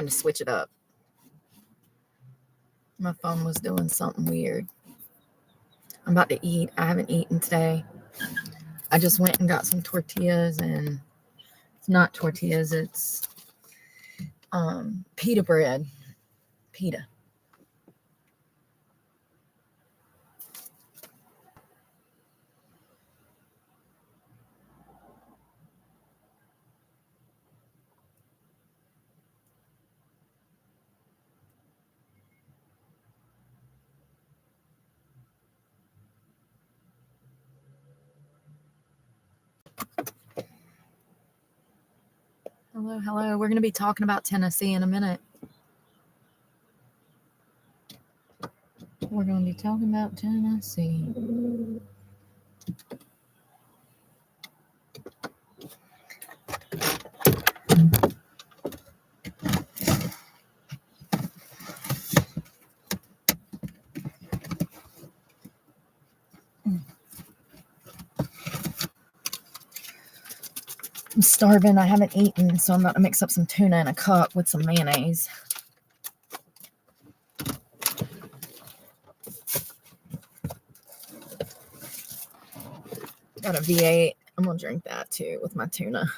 having to switch it up. My phone was doing something weird. I'm about to eat. I haven't eaten today. I just went and got some tortillas, and it's not tortillas, it's pita bread. Pita. Hello, hello. We're going to be talking about Tennessee in a minute. We're going to be talking about Tennessee. I'm starving. I haven't eaten, so I'm about to mix up some tuna in a cup with some mayonnaise. Got a V8. I'm going to drink that too with my tuna.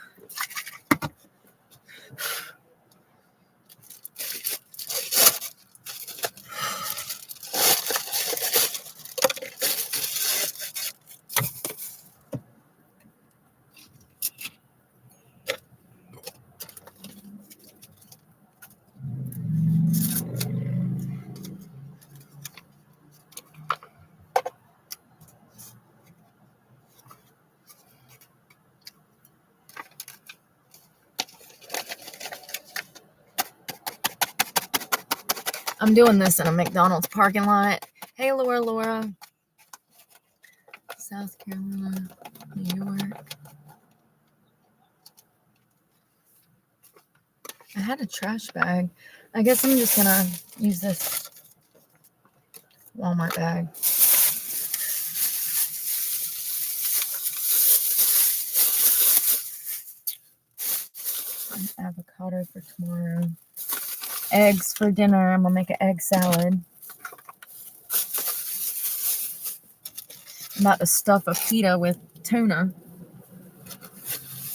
I'm doing this in a McDonald's parking lot. Hey, Laura. South Carolina, New York. I had a trash bag. I guess I'm just going to use this Walmart bag. An avocado for tomorrow. Eggs for dinner. I'm going to make an egg salad. I'm about to stuff a pita with tuna.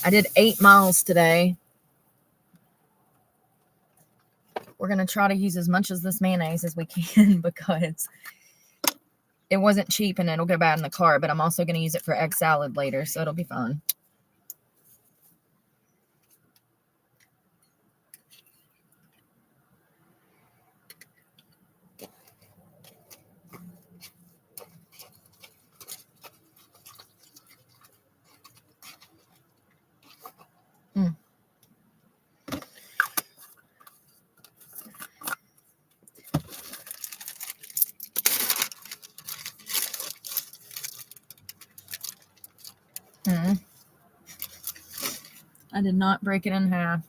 I did 8 miles today. We're going to try to use as much of this mayonnaise as we can because it wasn't cheap and it'll go bad in the car, but I'm also going to use it for egg salad later, so it'll be fun. I did not break it in half.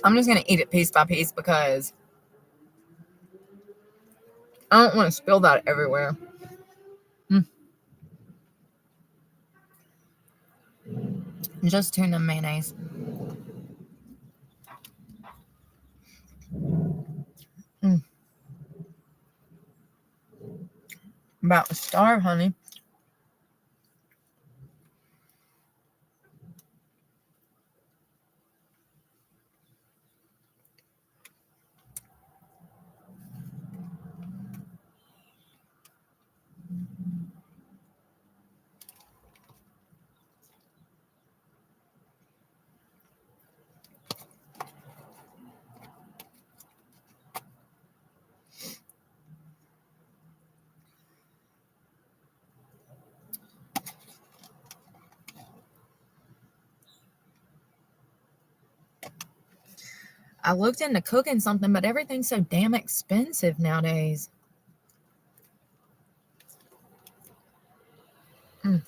I'm just going to eat it piece by piece because I don't want to spill that everywhere. Just tuna and mayonnaise. I'm about to starve, honey. I looked into cooking something, but everything's so damn expensive nowadays. Oh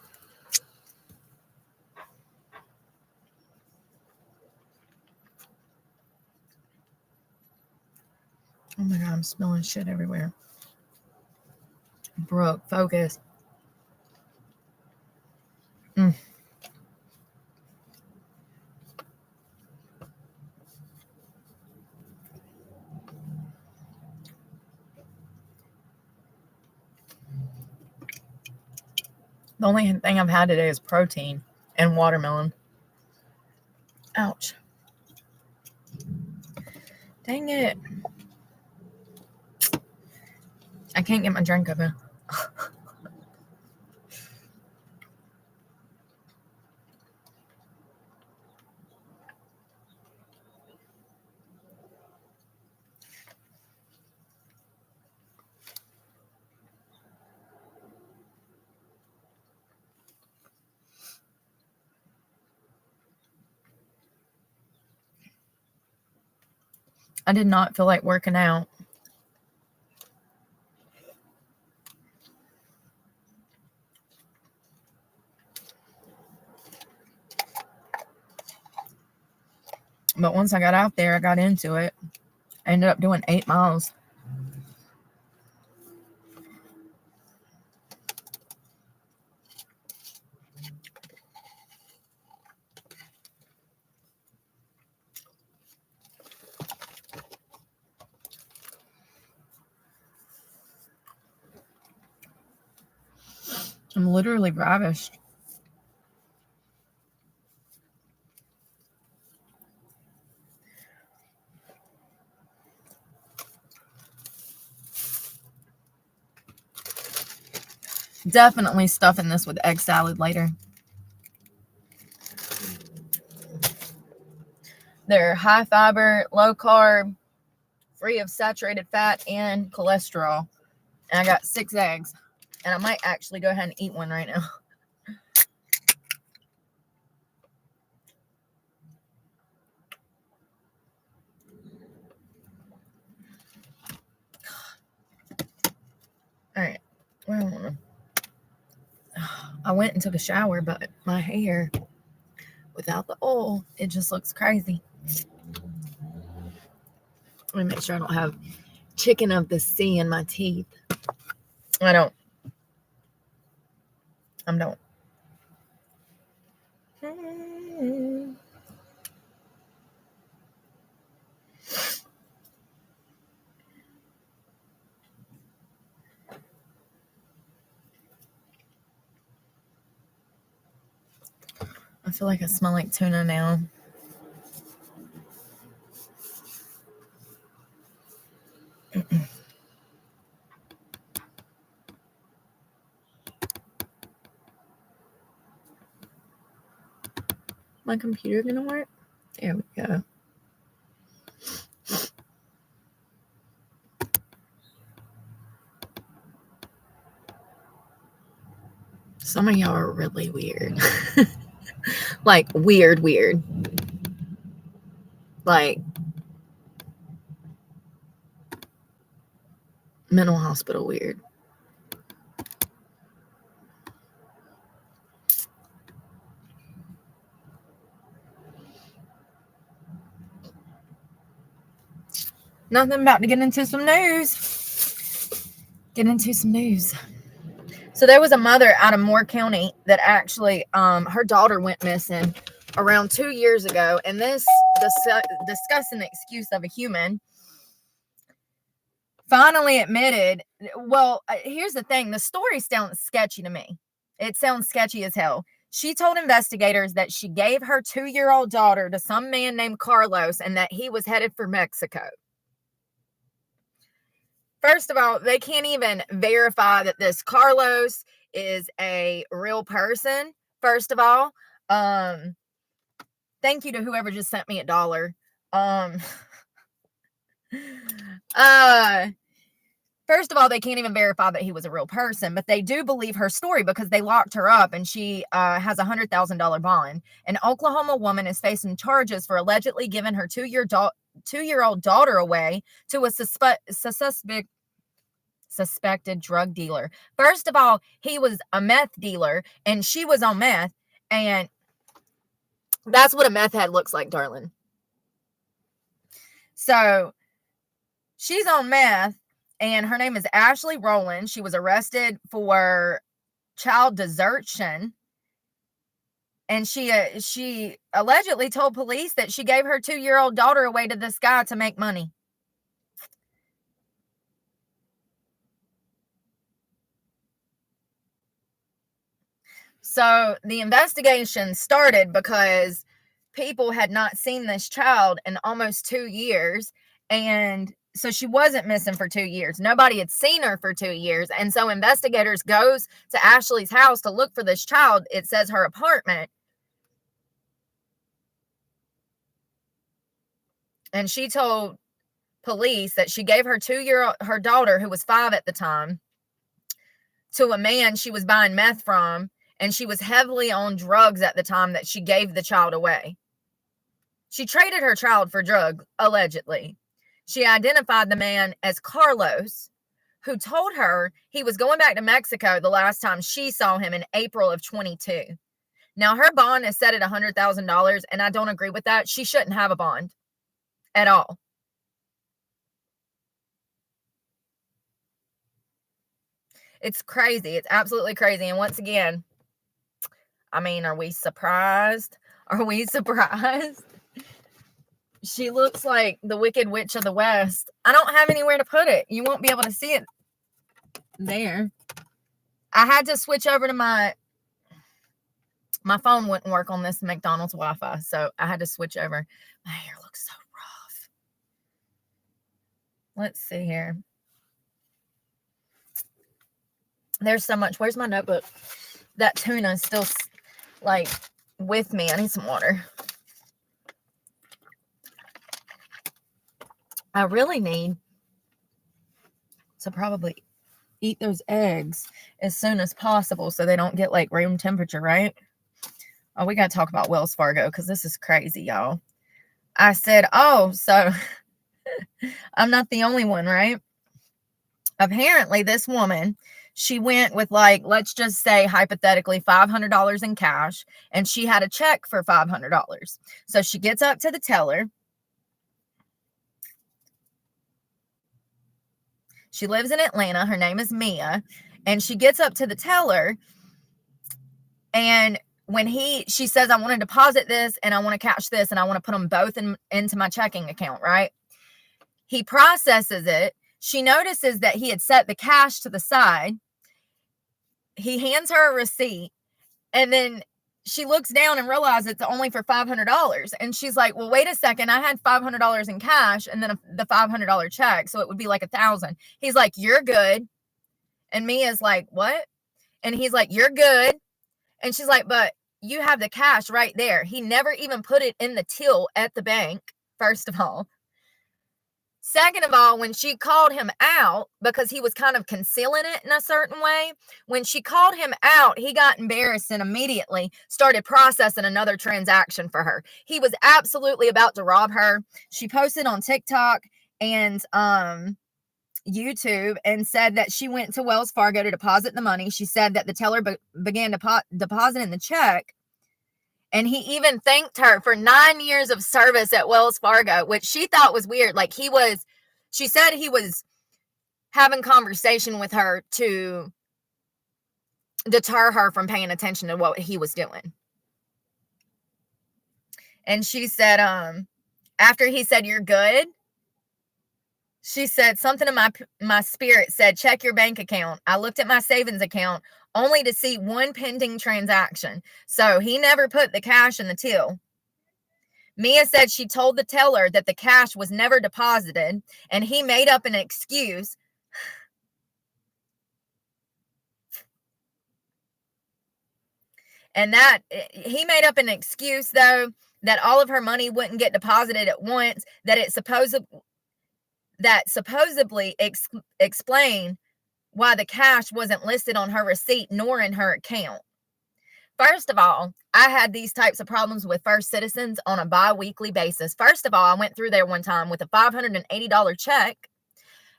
my God, I'm smelling shit everywhere. Brooke, focus. The only thing I've had today is protein and watermelon. Ouch. Dang it. I can't get my drink open. I did not feel like working out. But once I got out there, I got into it. I ended up doing 8 miles. I'm literally ravished. Definitely stuffing this with egg salad later. They're high fiber, low carb, free of saturated fat and cholesterol. And I got 6 eggs. And I might actually go ahead and eat one right now. All right. Well, I went and took a shower, but my hair, without the oil, it just looks crazy. Let me make sure I don't have chicken of the sea in my teeth. I don't. I feel like I smell like tuna now. My computer gonna work? There we go. Some of y'all are really weird. Like weird. Like mental hospital weird. Nothing, about to get into some news. So there was a mother out of Moore County that actually, her daughter went missing around 2 years ago. And this discussing the excuse of a human finally admitted, well, here's the thing. The story sounds sketchy to me. It sounds sketchy as hell. She told investigators that she gave her 2-year-old daughter to some man named Carlos and that he was headed for Mexico. First of all, they can't even verify that this Carlos is a real person. First of all, thank you to whoever just sent me $1. First of all, they can't even verify that he was a real person, but they do believe her story because they locked her up and she has a $100,000 bond. An Oklahoma woman is facing charges for allegedly giving her 2-year-old daughter away to a suspect suspected drug dealer. First of all, he was a meth dealer and she was on meth, and that's what a meth head looks like, darling. So she's on meth, and her name is Ashley Rowland. She was arrested for child desertion, and she allegedly told police that she gave her 2-year-old daughter away to this guy to make money. So the investigation started because people had not seen this child in almost 2 years, and so she wasn't missing for 2 years. Nobody had seen her for 2 years, and so investigators goes to Ashley's house to look for this child. It says her apartment, and she told police that she gave her her daughter, who was 5 at the time, to a man she was buying meth from, and she was heavily on drugs at the time that she gave the child away. She traded her child for drugs, allegedly. She identified the man as Carlos, who told her he was going back to Mexico the last time she saw him in April of 22. Now, her bond is set at $100,000, and I don't agree with that. She shouldn't have a bond at all. It's crazy. It's absolutely crazy. And once again, I mean, are we surprised? Are we surprised? She looks like the Wicked Witch of the West. I don't have anywhere to put it. You won't be able to see it there. I had to switch over to my phone wouldn't work on this McDonald's Wi-Fi, so I had to switch over. My hair looks so rough. Let's see here. There's so much. Where's my notebook? That tuna is still like with me. I need some water. I really need to probably eat those eggs as soon as possible so they don't get like room temperature, right? Oh, we got to talk about Wells Fargo because this is crazy, y'all. I said, oh, so I'm not the only one, right? Apparently, this woman, she went with, like, let's just say hypothetically $500 in cash, and she had a check for $500. So she gets up to the teller. She lives in Atlanta. Her name is Mia. And she gets up to the teller, and when she says, I want to deposit this and I want to cash this and I want to put them both into my checking account, right? He processes it. She notices that he had set the cash to the side. He hands her a receipt, and then she looks down and realizes it's only for $500. And she's like, well, wait a second. I had $500 in cash and then the $500 check. So it would be like $1,000. He's like, you're good. And Mia's like, what? And he's like, you're good. And she's like, but you have the cash right there. He never even put it in the till at the bank, first of all. Second of all, when she called him out, because he was kind of concealing it in a certain way, when she called him out, he got embarrassed and immediately started processing another transaction for her. He was absolutely about to rob her. She posted on TikTok and YouTube and said that she went to Wells Fargo to deposit the money. She said that the teller began depositing the check. And he even thanked her for 9 years of service at Wells Fargo, which she thought was weird. Like she said he was having conversation with her to deter her from paying attention to what he was doing. And she said, after he said, you're good, she said, something in my spirit said, check your bank account. I looked at my savings account only to see one pending transaction. So he never put the cash in the till. Mia said she told the teller that the cash was never deposited, and he made up an excuse. And that he made up an excuse, though, that all of her money wouldn't get deposited at once, that supposedly explained why the cash wasn't listed on her receipt nor in her account. First of all, I had these types of problems with First Citizens on a bi-weekly basis. First of all, I went through there one time with a $580 check,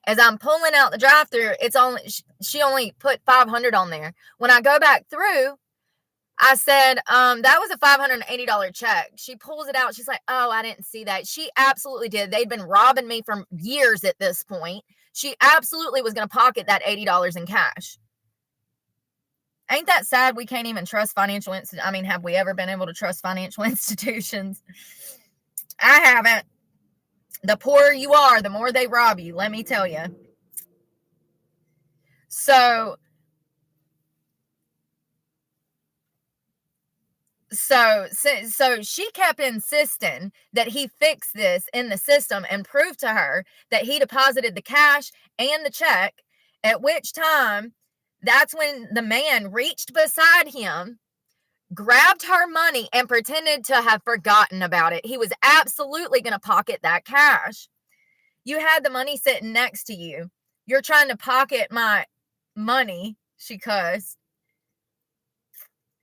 As I'm pulling out the drive-thru, she only put 500 on there. When I go back through, I said, that was a $580 check. She pulls it out. She's like, oh, I didn't see that. She absolutely did. They'd been robbing me for years at this point. She absolutely was going to pocket that $80 in cash. Ain't that sad? We can't even trust financial institutions. I mean, have we ever been able to trust financial institutions? I haven't. The poorer you are, the more they rob you, let me tell you. So she kept insisting that he fix this in the system and prove to her that he deposited the cash and the check, at which time that's when the man reached beside him, grabbed her money, and pretended to have forgotten about it. He was absolutely going to pocket that cash. You had the money sitting next to you. You're trying to pocket my money, she cussed.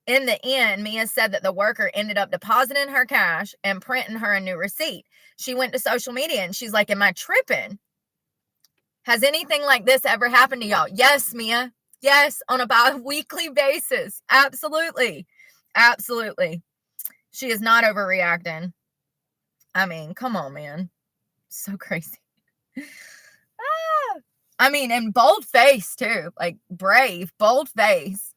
In the end, Mia said that the worker ended up depositing her cash and printing her a new receipt. She went to social media and she's like, am I tripping? Has anything like this ever happened to y'all? Yes, Mia. Yes, on a bi-weekly basis. Absolutely. Absolutely. She is not overreacting. I mean, come on, man. So crazy. I mean, and bold face too. Like brave, bold face.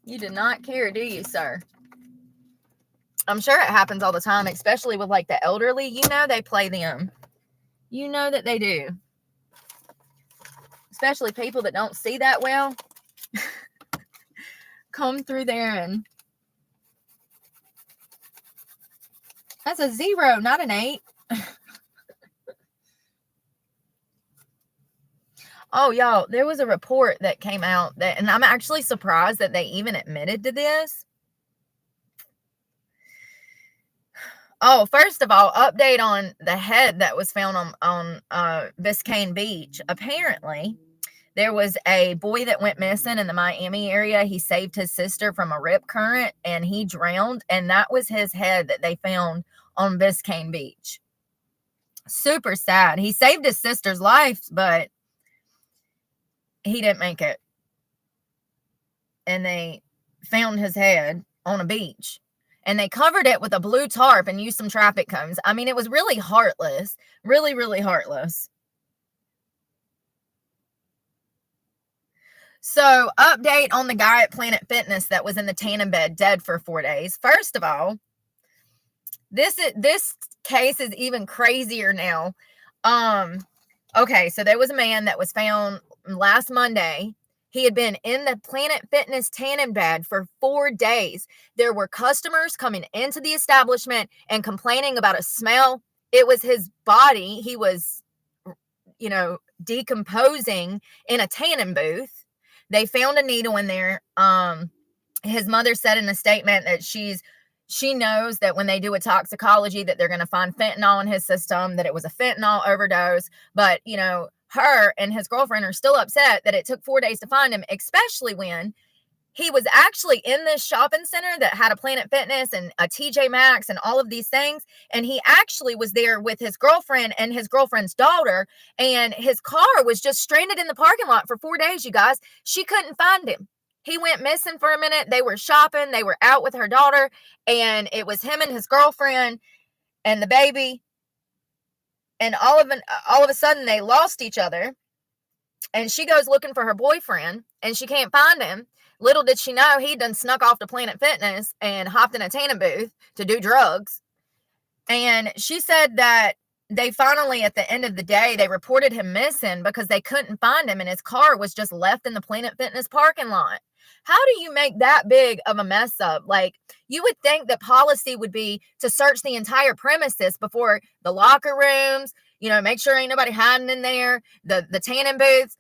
You do not care, do you, sir? I'm sure it happens all the time, especially with like the elderly. You know they play them. You know that they do. Especially people that don't see that well. Come through there and... That's a 0, not an 8. Oh, y'all, there was a report that came out that, and I'm actually surprised that they even admitted to this. Oh, first of all, update on the head that was found on Biscayne Beach. Apparently, there was a boy that went missing in the Miami area. He saved his sister from a rip current and he drowned. And that was his head that they found on Biscayne Beach. Super sad. He saved his sister's life, but he didn't make it. And they found his head on a beach. And they covered it with a blue tarp and used some traffic cones. I mean, it was really heartless. Really, really heartless. So, update on the guy at Planet Fitness that was in the tanning bed dead for 4 days. First of all, this case is even crazier now. Okay, so there was a man that was found last Monday. He had been in the Planet Fitness tanning bed for 4 days. There were customers coming into the establishment and complaining about a smell. It was his body. He was, decomposing in a tanning booth. They found a needle in there. His mother said in a statement that she knows that when they do a toxicology that they're going to find fentanyl in his system, that it was a fentanyl overdose. But, her and his girlfriend are still upset that it took 4 days to find him, especially when he was actually in this shopping center that had a Planet Fitness and a TJ Maxx and all of these things. And he actually was there with his girlfriend and his girlfriend's daughter. And his car was just stranded in the parking lot for 4 days, you guys. She couldn't find him. He went missing for a minute. They were shopping. They were out with her daughter. And it was him and his girlfriend and the baby. And all of a sudden, they lost each other. And she goes looking for her boyfriend. And she can't find him. Little did she know he'd done snuck off to Planet Fitness and hopped in a tanning booth to do drugs. And she said that they finally, at the end of the day, they reported him missing because they couldn't find him and his car was just left in the Planet Fitness parking lot. How do you make that big of a mess up? Like, you would think that policy would be to search the entire premises before the locker rooms, make sure ain't nobody hiding in there, the tanning booths.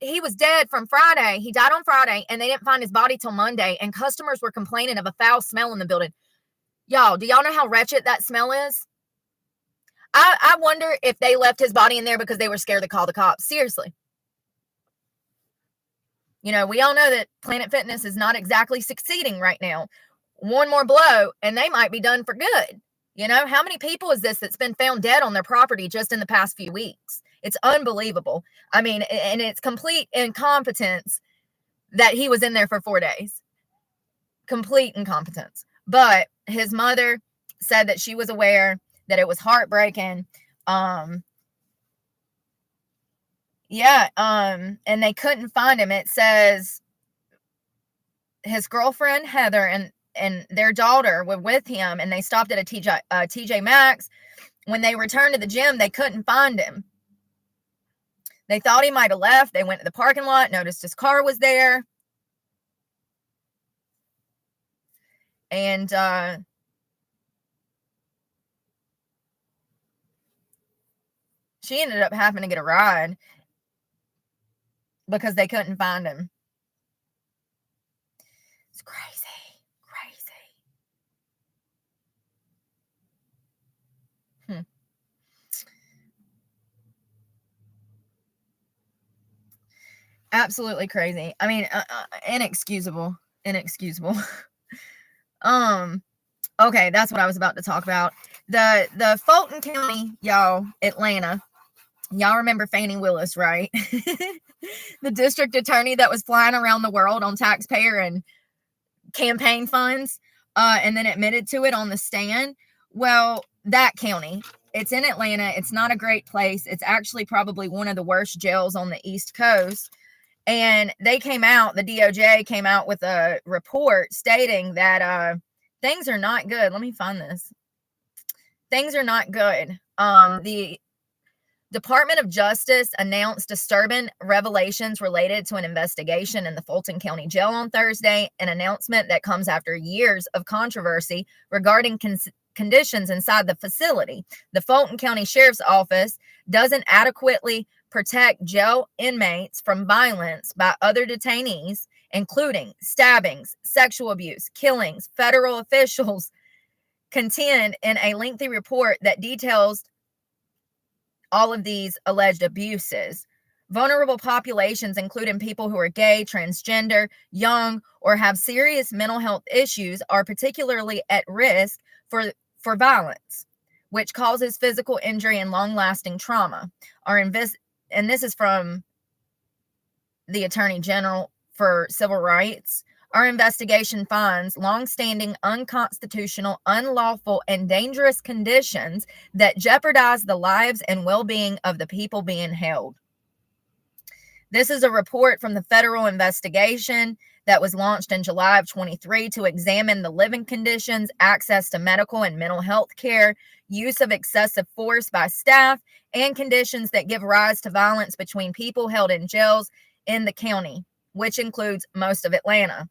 He was dead from Friday. He died on Friday and they didn't find his body till Monday. And customers were complaining of a foul smell in the building. Y'all, do y'all know how wretched that smell is? I wonder if they left his body in there because they were scared to call the cops. Seriously. We all know that Planet Fitness is not exactly succeeding right now. One more blow and they might be done for good. How many people is this that's been found dead on their property just in the past few weeks? It's unbelievable. I mean, and it's complete incompetence that he was in there for 4 days. Complete incompetence. But his mother said that she was aware, that it was heartbreaking. And they couldn't find him. It says his girlfriend Heather and their daughter were with him, and they stopped at a TJ Maxx. When they returned to the gym, they couldn't find him. They thought he might have left. They went to the parking lot, noticed his car was there. And she ended up having to get a ride because they couldn't find him. It's crazy. Absolutely crazy. I mean, inexcusable. Okay, that's what I was about to talk about. The Fulton County, y'all, Atlanta. Y'all remember Fani Willis, right? The district attorney that was flying around the world on taxpayer and campaign funds, and then admitted to it on the stand. Well, that county, it's in Atlanta. It's not a great place. It's actually probably one of the worst jails on the East Coast. And they came out, the DOJ came out with a report stating that things are not good. Let me find this. Things are not good. The Department of Justice announced disturbing revelations related to an investigation in the Fulton County Jail on Thursday, an announcement that comes after years of controversy regarding conditions inside the facility. The Fulton County Sheriff's Office doesn't adequately protect jail inmates from violence by other detainees, including stabbings, sexual abuse, killings. Federal officials contend in a lengthy report that details all of these alleged abuses. Vulnerable populations, including people who are gay, transgender, young, or have serious mental health issues, are particularly at risk for violence, which causes physical injury and long-lasting trauma. And this is from the Attorney General for Civil Rights. Our investigation finds long-standing, unconstitutional, unlawful, and dangerous conditions that jeopardize the lives and well-being of the people being held. This is a report from the federal investigation that was launched in July of 23 to examine the living conditions, access to medical and mental health care, use of excessive force by staff, and conditions that give rise to violence between people held in jails in the county, which includes most of Atlanta.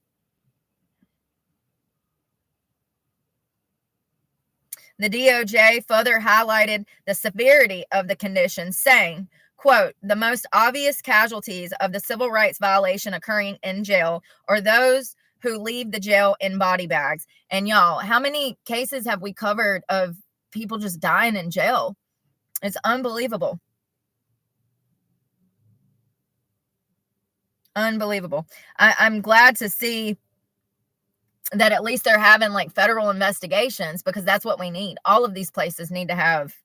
The DOJ further highlighted the severity of the conditions, saying, quote, the most obvious casualties of the civil rights violation occurring in jail are those who leave the jail in body bags. And y'all, how many cases have we covered of people just dying in jail? It's unbelievable. Unbelievable. I'm glad to see that at least they're having like federal investigations, because that's what we need. All of these places need to have,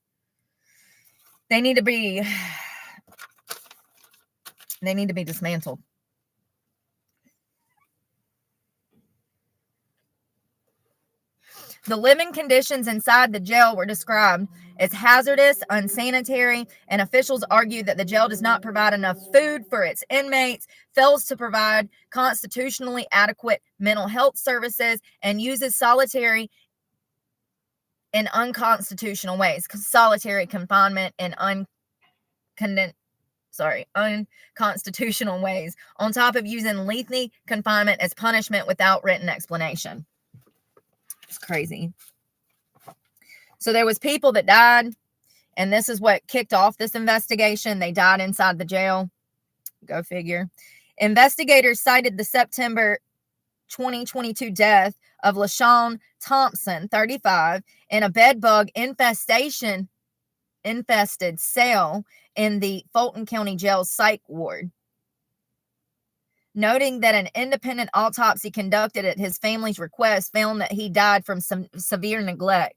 they need to be dismantled. The living conditions inside the jail were described as hazardous, unsanitary, and officials argued that the jail does not provide enough food for its inmates, fails to provide constitutionally adequate mental health services, and uses solitary in unconstitutional ways. Solitary confinement in unconstitutional ways, on top of using lethal confinement as punishment without written explanation. It's crazy. So there was people that died, and this is what kicked off this investigation. They died inside the jail. Go figure. Investigators cited the September 2022 death of LaShawn Thompson, 35, in a bed bug infested cell in the Fulton County Jail psych ward, noting that an independent autopsy conducted at his family's request found that he died from some severe neglect.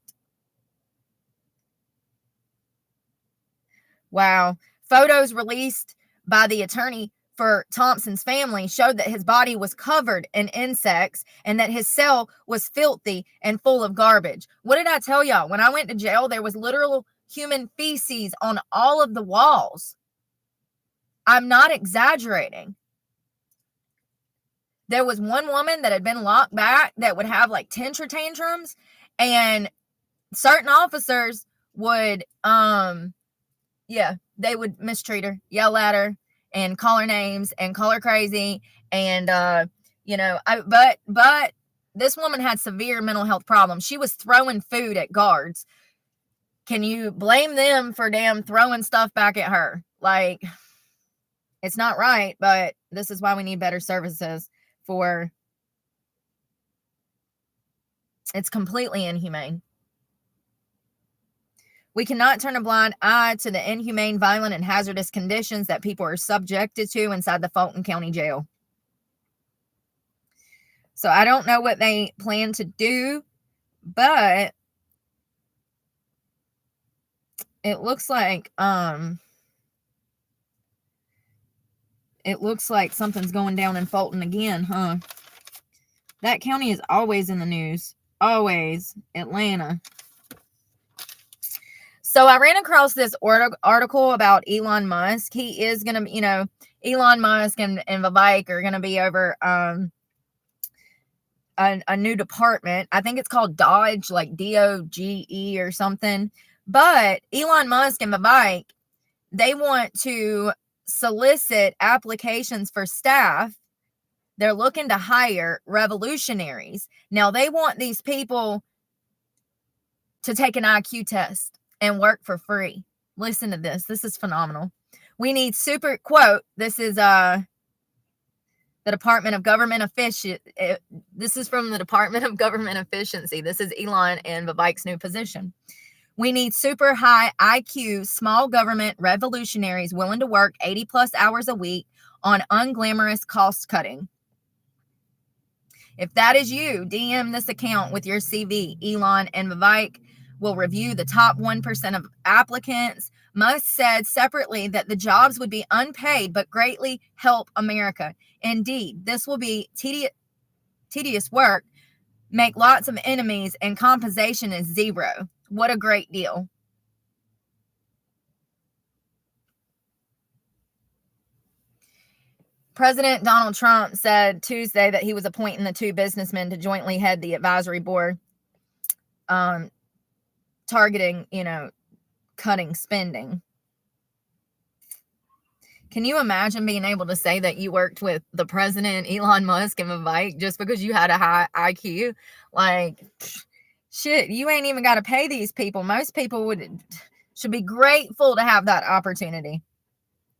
Wow. Photos released by the attorney for Thompson's family showed that his body was covered in insects and that his cell was filthy and full of garbage. What did I tell y'all? When I went to jail, there was literal human feces on all of the walls. I'm not exaggerating. There was one woman that had been locked back that would have like temper tantrums, and certain officers would, they would mistreat her, yell at her, and call her names and call her crazy. And, but this woman had severe mental health problems. She was throwing food at guards. Can you blame them for damn throwing stuff back at her? Like, it's not right, but this is why we need better services for, it's completely inhumane. We cannot turn a blind eye to the inhumane, violent, and hazardous conditions that people are subjected to inside the Fulton County Jail. So I don't know what they plan to do, but it looks like something's going down in Fulton again, huh? That county is always in the news. Always. Atlanta. So I ran across this article about Elon Musk. He is going to, Elon Musk and Vivek are going to be over a new department. I think it's called Dodge, like DOGE or something. But Elon Musk and Vivek, they want to solicit applications for staff. They're looking to hire revolutionaries. Now, they want these people to take an IQ test and work for free. Listen to this. This is phenomenal. We need quote, this is the Department of Government Efficiency. This is from the Department of Government Efficiency. This is Elon and Vivek's new position. We need super high IQ, small government revolutionaries willing to work 80 plus hours a week on unglamorous cost cutting. If that is you, DM this account with your CV. Elon and Vivek will review the top 1% of applicants. Musk said separately that the jobs would be unpaid but greatly help America. Indeed, this will be tedious work, make lots of enemies, and compensation is zero. What a great deal. President Donald Trump said Tuesday that he was appointing the two businessmen to jointly head the advisory board, targeting, cutting spending. Can you imagine being able to say that you worked with the president, Elon Musk, and Vivek just because you had a high IQ? Like, shit, you ain't even got to pay these people. Most people should be grateful to have that opportunity.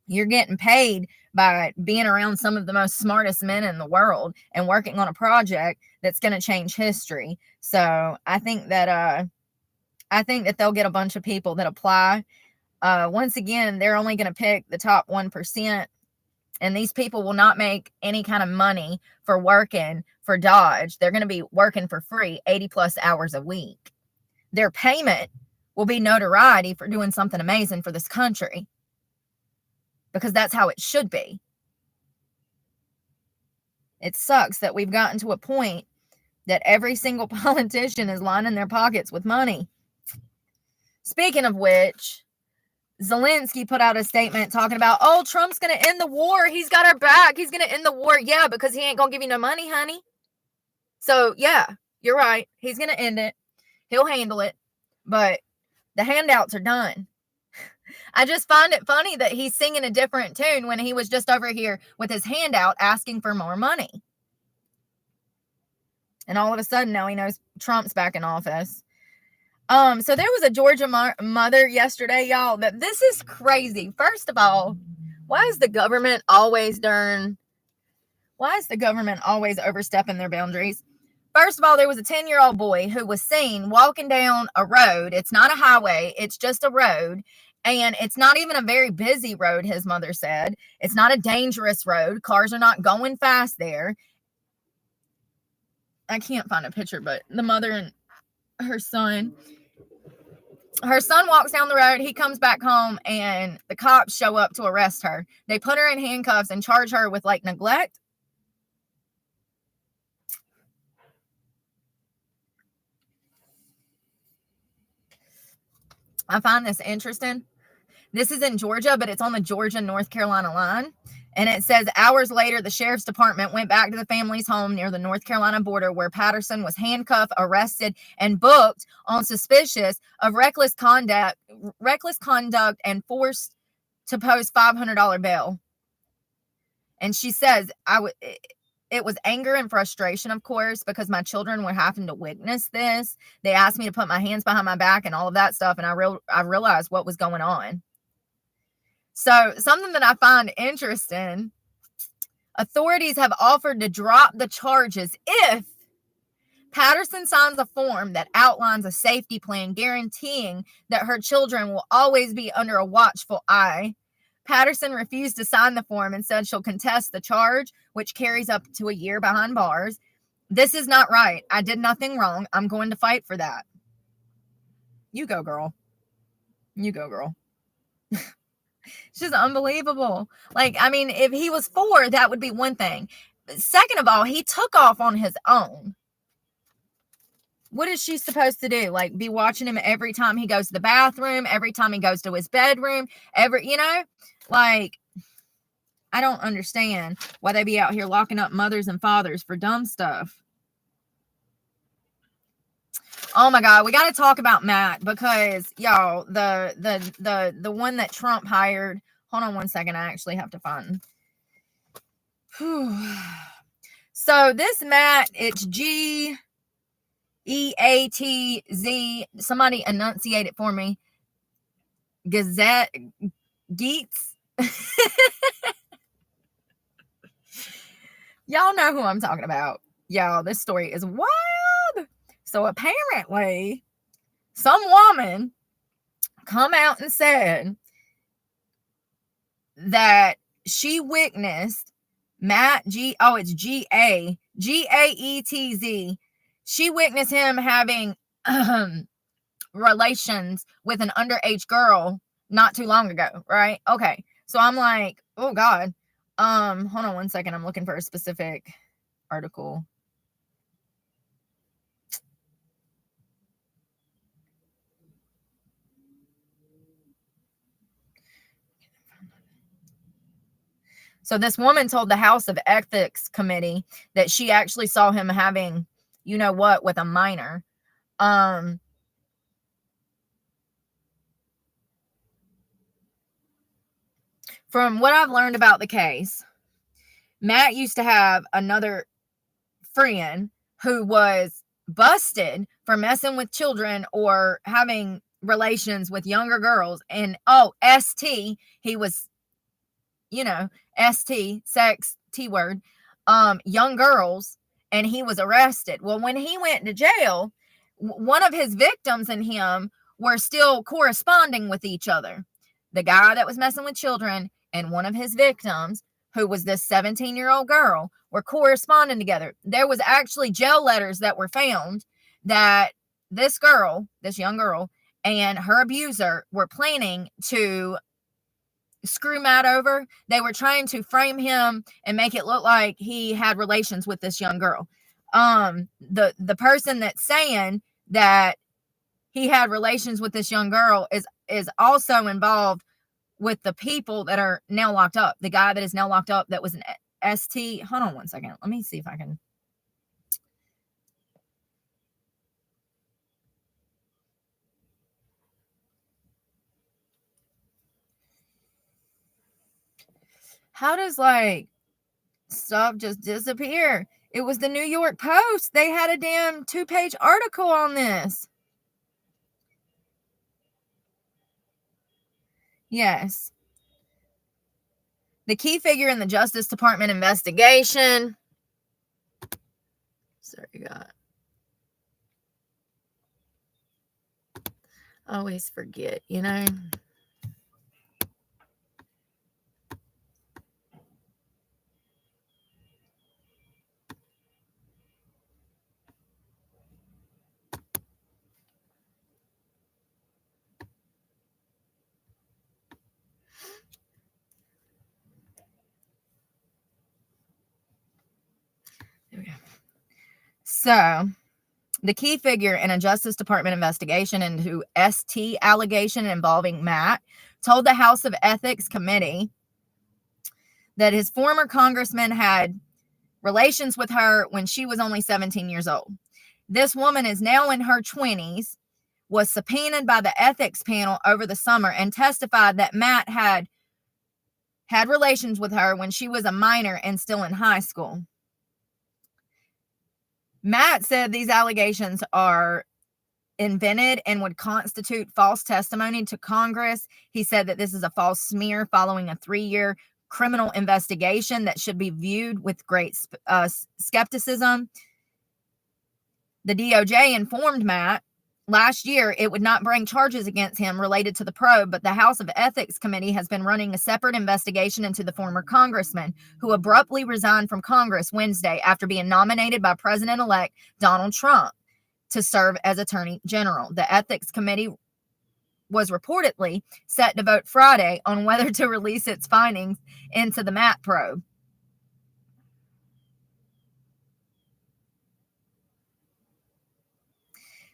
You're getting paid by being around some of the most smartest men in the world and working on a project that's going to change history. So I think that they'll get a bunch of people that apply. Once again, they're only going to pick the top 1%. And these people will not make any kind of money for working for Dodge. They're going to be working for free 80 plus hours a week. Their payment will be notoriety for doing something amazing for this country. Because that's how it should be. It sucks that we've gotten to a point that every single politician is lining their pockets with money. Speaking of which, Zelensky put out a statement talking about, Trump's going to end the war. He's got our back. He's going to end the war. Yeah, because he ain't going to give you no money, honey. So, yeah, you're right. He's going to end it. He'll handle it. But the handouts are done. I just find it funny that he's singing a different tune when he was just over here with his hand out asking for more money. And all of a sudden now he knows Trump's back in office. So there was a Georgia mother yesterday, y'all, that this is crazy. First of all, why is the government always overstepping their boundaries? First of all, there was a 10-year-old boy who was seen walking down a road. It's not a highway. It's just a road. And it's not even a very busy road, his mother said. It's not a dangerous road. Cars are not going fast there. I can't find a picture, but the mother and her son. Her son walks down the road. He comes back home, and the cops show up to arrest her. They put her in handcuffs and charge her with like neglect. I find this interesting. This is in Georgia, but it's on the Georgia-North Carolina line. And it says, hours later, the sheriff's department went back to the family's home near the North Carolina border, where Patterson was handcuffed, arrested, and booked on suspicious of reckless conduct, and forced to post $500 bail. And she says, it was anger and frustration, of course, because my children were having to witness this. They asked me to put my hands behind my back and all of that stuff, and I realized what was going on. So something that I find interesting, authorities have offered to drop the charges if Patterson signs a form that outlines a safety plan guaranteeing that her children will always be under a watchful eye. Patterson refused to sign the form and said she'll contest the charge, which carries up to a year behind bars. This is not right. I did nothing wrong. I'm going to fight for that. You go, girl. You go, girl. It's just unbelievable. Like, I mean, if he was 4, that would be one thing. Second of all, he took off on his own. What is she supposed to do? Like, be watching him every time he goes to the bathroom, every time he goes to his bedroom, like, I don't understand why they be out here locking up mothers and fathers for dumb stuff. Oh my God, we got to talk about Matt, because y'all, the one that Trump hired. Hold on one second. I actually have to find. So this Matt, it's Geatz. Somebody enunciate it for me. Geatz. Y'all know who I'm talking about. Y'all, this story is wild. So apparently, some woman come out and said that she witnessed Matt it's Gaetz. She witnessed him having relations with an underage girl not too long ago, right? Okay. So I'm like, oh God. Hold on one second. I'm looking for a specific article. So this woman told the House of Ethics Committee that she actually saw him having, you know what, with a minor. From what I've learned about the case, Matt used to have another friend who was busted for messing with children or having relations with younger girls. And ST, he was, ST, sex, T word, young girls, and he was arrested. Well, when he went to jail, one of his victims and him were still corresponding with each other. The guy that was messing with children and one of his victims, who was this 17-year-old girl, were corresponding together. There was actually jail letters that were found that this young girl, and her abuser were planning to screw Matt over. They were trying to frame him and make it look like he had relations with this young girl. The person that's saying that he had relations with this young girl is also involved with the people that are now locked up. The guy that is now locked up that was an ST. Hold on one second. Let me see if I can. How does stuff just disappear? It was the New York Post. They had a damn 2-page article on this. Yes. The key figure in the Justice Department investigation. Sorry, God. I always forget, So, the key figure in a Justice Department investigation into ST allegation involving Matt told the House of Ethics Committee that his former congressman had relations with her when she was only 17 years old. This woman is now in her 20s, was subpoenaed by the ethics panel over the summer, and testified that Matt had relations with her when she was a minor and still in high school. Matt said these allegations are invented and would constitute false testimony to Congress. He said that this is a false smear following a 3-year criminal investigation that should be viewed with great skepticism. The DOJ informed Matt last year it would not bring charges against him related to the probe, but the House of Ethics Committee has been running a separate investigation into the former congressman who abruptly resigned from Congress Wednesday after being nominated by President-elect Donald Trump to serve as Attorney General. The Ethics Committee was reportedly set to vote Friday on whether to release its findings into the Matt probe.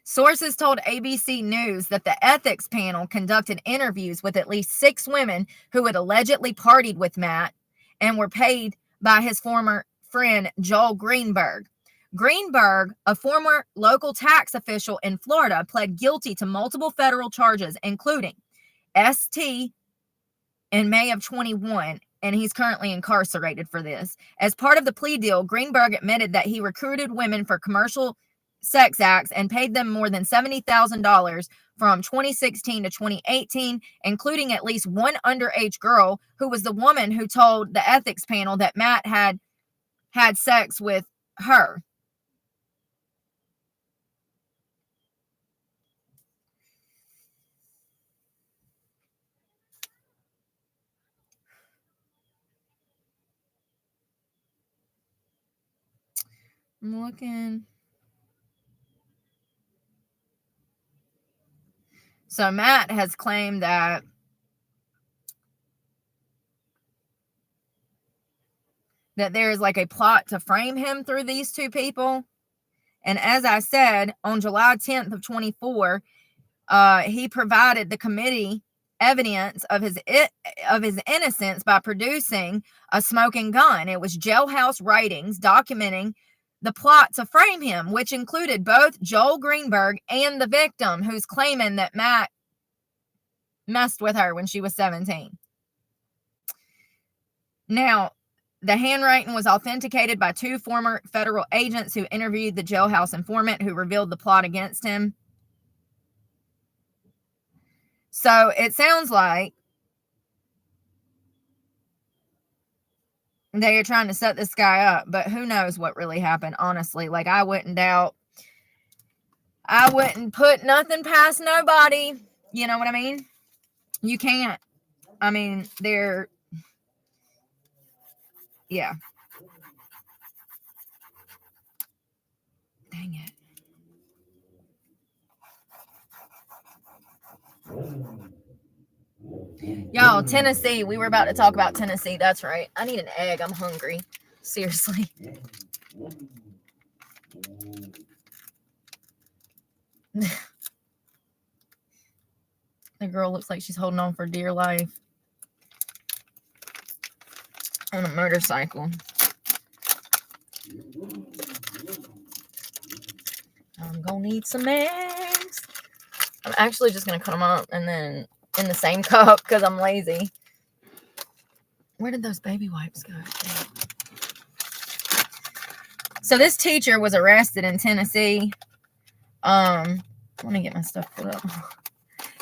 Sources told ABC News that the ethics panel conducted interviews with at least 6 women who had allegedly partied with Matt and were paid by his former friend Joel Greenberg. Greenberg, a former local tax official in Florida, pled guilty to multiple federal charges, including ST in May of 21, and he's currently incarcerated for this. As part of the plea deal, Greenberg admitted that he recruited women for commercial sex acts and paid them more than $70,000 from 2016 to 2018, including at least one underage girl who was the woman who told the ethics panel that Matt had sex with her. I'm looking. So Matt has claimed that there is like a plot to frame him through these 2 people. And as I said, on July 10th of 24, he provided the committee evidence of his innocence by producing a smoking gun. It was jailhouse writings documenting the plot to frame him, which included both Joel Greenberg and the victim, who's claiming that Matt messed with her when she was 17. Now, the handwriting was authenticated by 2 former federal agents who interviewed the jailhouse informant who revealed the plot against him. So it sounds like they are trying to set this guy up, but who knows what really happened, honestly. Like, I wouldn't put nothing past nobody. You know what I mean? You can't. I mean, yeah. Dang it. Y'all, Tennessee. We were about to talk about Tennessee. That's right. I need an egg. I'm hungry. Seriously. The girl looks like she's holding on for dear life on a motorcycle. I'm gonna need some eggs. I'm actually just gonna cut them up and then in the same cup because I'm lazy. Where did those baby wipes go? So this teacher was arrested in Tennessee. Let me get my stuff put up.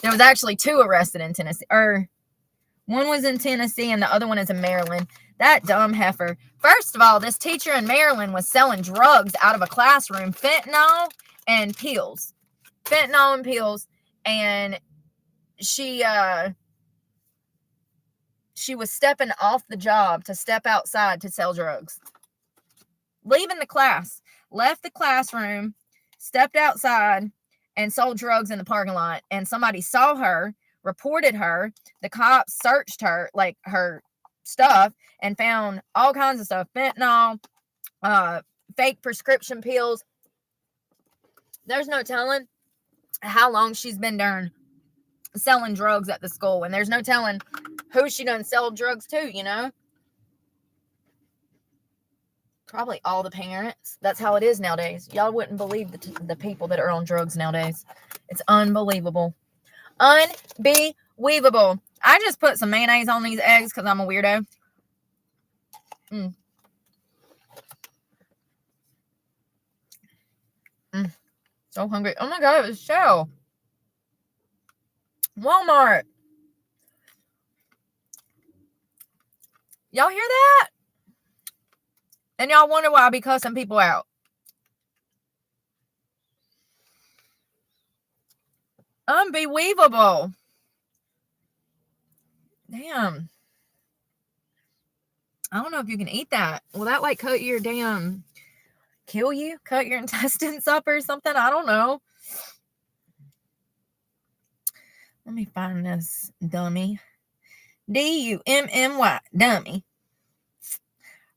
There was actually 2 arrested in Tennessee. One was in Tennessee and the other one is in Maryland. That dumb heifer. First of all, this teacher in Maryland was selling drugs out of a classroom, fentanyl and pills. And she was stepping off the job to step outside to sell drugs. Leaving the class, left the classroom, stepped outside, and sold drugs in the parking lot. And somebody saw her, reported her. The cops searched her, like her stuff, and found all kinds of stuff. Fentanyl, fake prescription pills, There's no telling how long she's been selling drugs at the school, and there's no telling who she done sell drugs to, you know? Probably all the parents. That's how it is nowadays. Y'all wouldn't believe the people that are on drugs nowadays. It's unbelievable. Unbelievable. I just put some mayonnaise on these eggs because I'm a weirdo. So hungry. Oh my God, it was Shell. Walmart. Y'all hear that? And y'all wonder why I be cussing people out. Unbelievable. Damn. I don't know if you can eat that. Will that like cut your kill you? Cut your intestines up or something? I don't know. Let me find this dummy. D-U-M-M-Y. Dummy.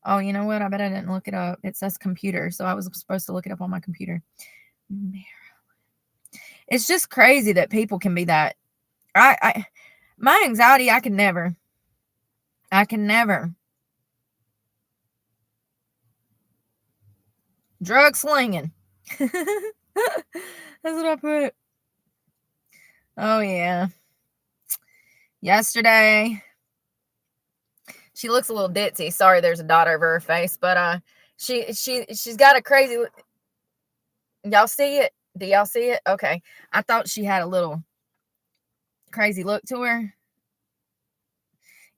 Oh, you know what? I bet I didn't look it up. It says computer, so I was supposed to look it up on my computer. It's just crazy that people can be that. My anxiety, I can never. Drug slinging. That's what I put. Oh, yeah. Yesterday, she looks a little ditzy. Sorry, there's a dot over her face, but she's got a crazy. Y'all see it? Do y'all see it? Okay. I thought she had a little crazy look to her.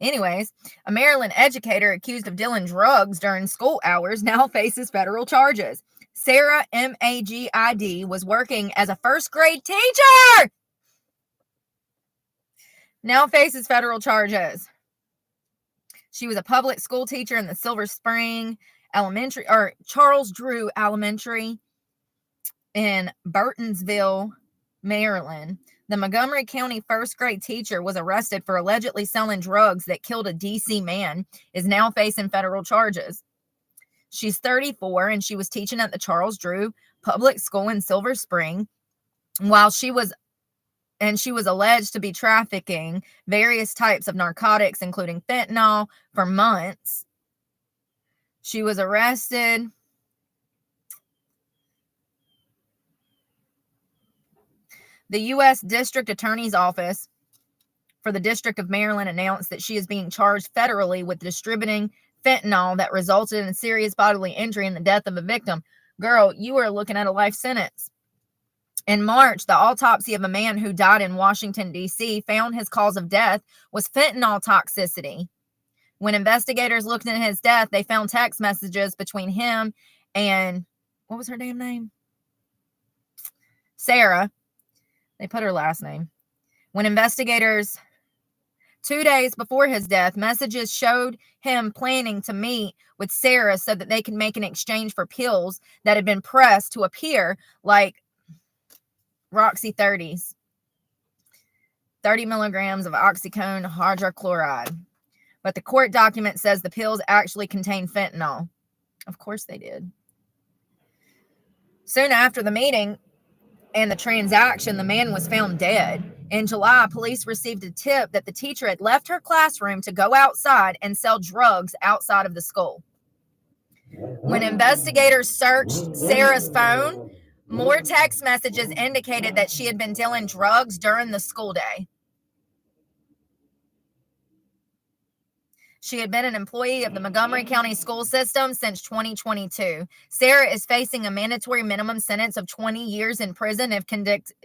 Anyways, a Maryland educator accused of dealing drugs during school hours now faces federal charges. Sarah Magid was working as a first grade teacher. Now faces federal charges. She was a public school teacher in the Silver Spring Elementary, or Charles Drew Elementary in Burtonsville, Maryland. The Montgomery County first grade teacher was arrested for allegedly selling drugs that killed a D.C. man, is now facing federal charges. She's 34 and she was teaching at the Charles Drew Public School in Silver Spring while she was alleged to be trafficking various types of narcotics, including fentanyl, for months. She was arrested. The U.S. District Attorney's Office for the District of Maryland announced that she is being charged federally with distributing fentanyl that resulted in serious bodily injury and the death of a victim. Girl, you are looking at a life sentence. In March, the autopsy of a man who died in Washington, D.C. found his cause of death was fentanyl toxicity. When investigators looked into his death, they found text messages between him and, what was her damn name? Sarah. They put her last name. When investigators, 2 days before his death, messages showed him planning to meet with Sarah so that they could make an exchange for pills that had been pressed to appear like Roxy 30s. 30 milligrams of oxycodone hydrochloride. But the court document says the pills actually contain fentanyl. Of course they did. Soon after the meeting and the transaction, the man was found dead. In July, police received a tip that the teacher had left her classroom to go outside and sell drugs outside of the school. When investigators searched Sarah's phone, more text messages indicated that she had been dealing drugs during the school day. She had been an employee of the Montgomery County school system since 2022. Sarah is facing a mandatory minimum sentence of 20 years in prison if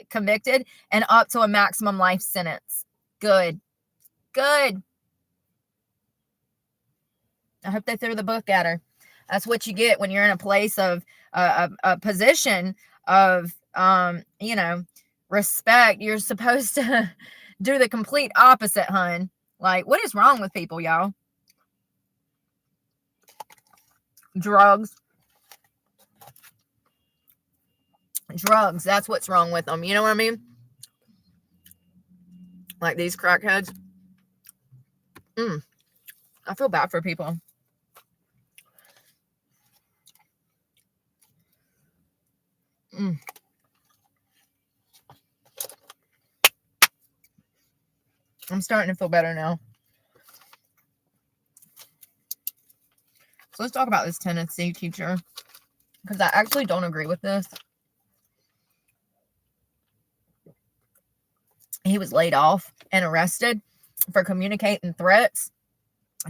convicted and up to a maximum life sentence. Good. I hope they threw the book at her. That's what you get when you're in a place of a position of, respect. You're supposed to do the complete opposite, hun. Like, what is wrong with people, y'all? Drugs, that's what's wrong with them. You know what I mean? Like these crackheads. I feel bad for people. I'm starting to feel better now. So let's talk about this Tennessee teacher, because I actually don't agree with this. He was laid off and arrested for communicating threats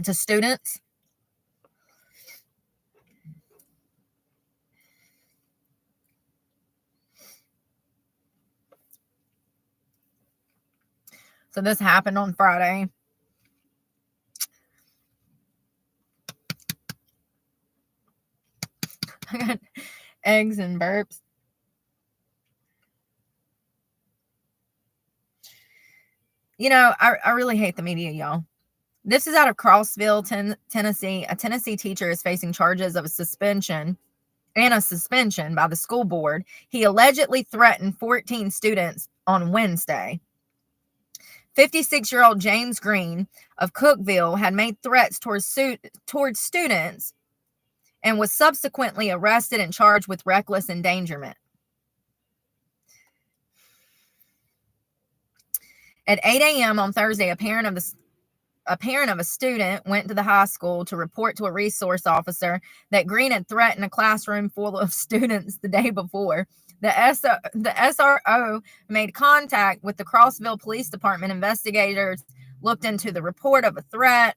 to students. So this happened on Friday. I got eggs and burps. You know, I really hate the media, y'all. This is out of Crossville, Tennessee. A Tennessee teacher is facing charges of a suspension by the school board. He allegedly threatened 14 students on Wednesday. 56-year-old James Green of Cookville had made threats towards students and was subsequently arrested and charged with reckless endangerment. At 8 a.m. on Thursday, a parent of a student went to the high school to report to a resource officer that Green had threatened a classroom full of students the day before. The SRO made contact with the Crossville Police Department. Investigators looked into the report of a threat.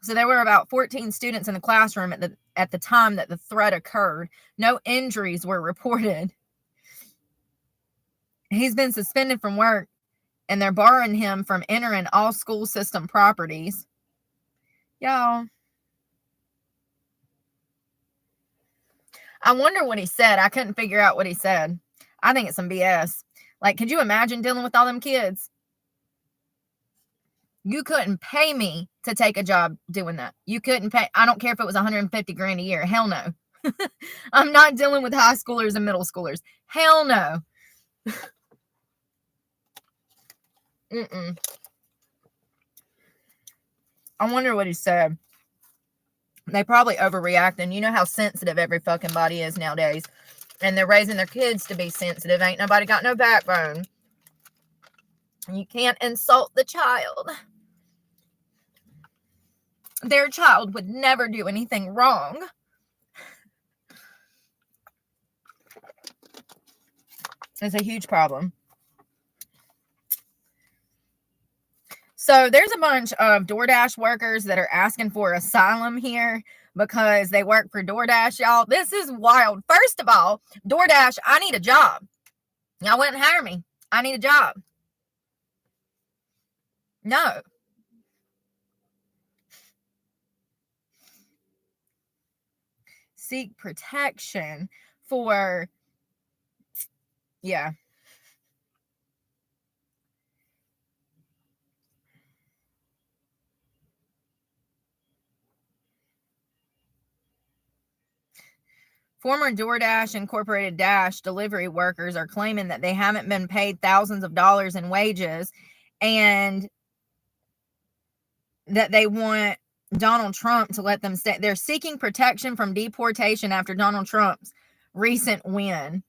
So there were about 14 students in the classroom at the time that the threat occurred. No injuries were reported. He's been suspended from work, and they're barring him from entering all school system properties. Y'all, I wonder what he said. I couldn't figure out what he said. I think it's some BS. Like, could you imagine dealing with all them kids? You couldn't pay me to take a job doing that. You couldn't pay. I don't care if it was 150 grand a year. Hell no. I'm not dealing with high schoolers and middle schoolers. Hell no. I wonder what he said. They probably overreacting. You know how sensitive every fucking body is nowadays. And they're raising their kids to be sensitive. Ain't nobody got no backbone. You can't insult the child. Their child would never do anything wrong. It's a huge problem. So there's a bunch of DoorDash workers that are asking for asylum here because they work for DoorDash, y'all. This is wild. First of all, DoorDash, I need a job. Y'all wouldn't hire me. I need a job. No. Seek protection for, yeah. Former DoorDash Incorporated Dash delivery workers are claiming that they haven't been paid thousands of dollars in wages and that they want Donald Trump to let them stay. They're seeking protection from deportation after Donald Trump's recent win.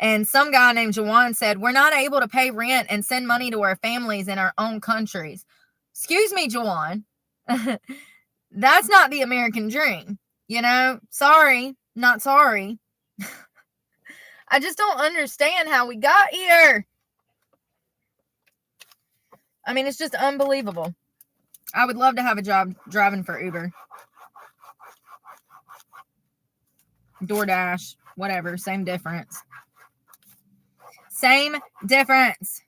And some guy named Jawan said, "We're not able to pay rent and send money to our families in our own countries." Excuse me, Jawan. That's not the American dream. You know, sorry, not sorry. I just don't understand how we got here. I mean, it's just unbelievable. I would love to have a job driving for Uber, DoorDash, whatever, same difference. Same difference.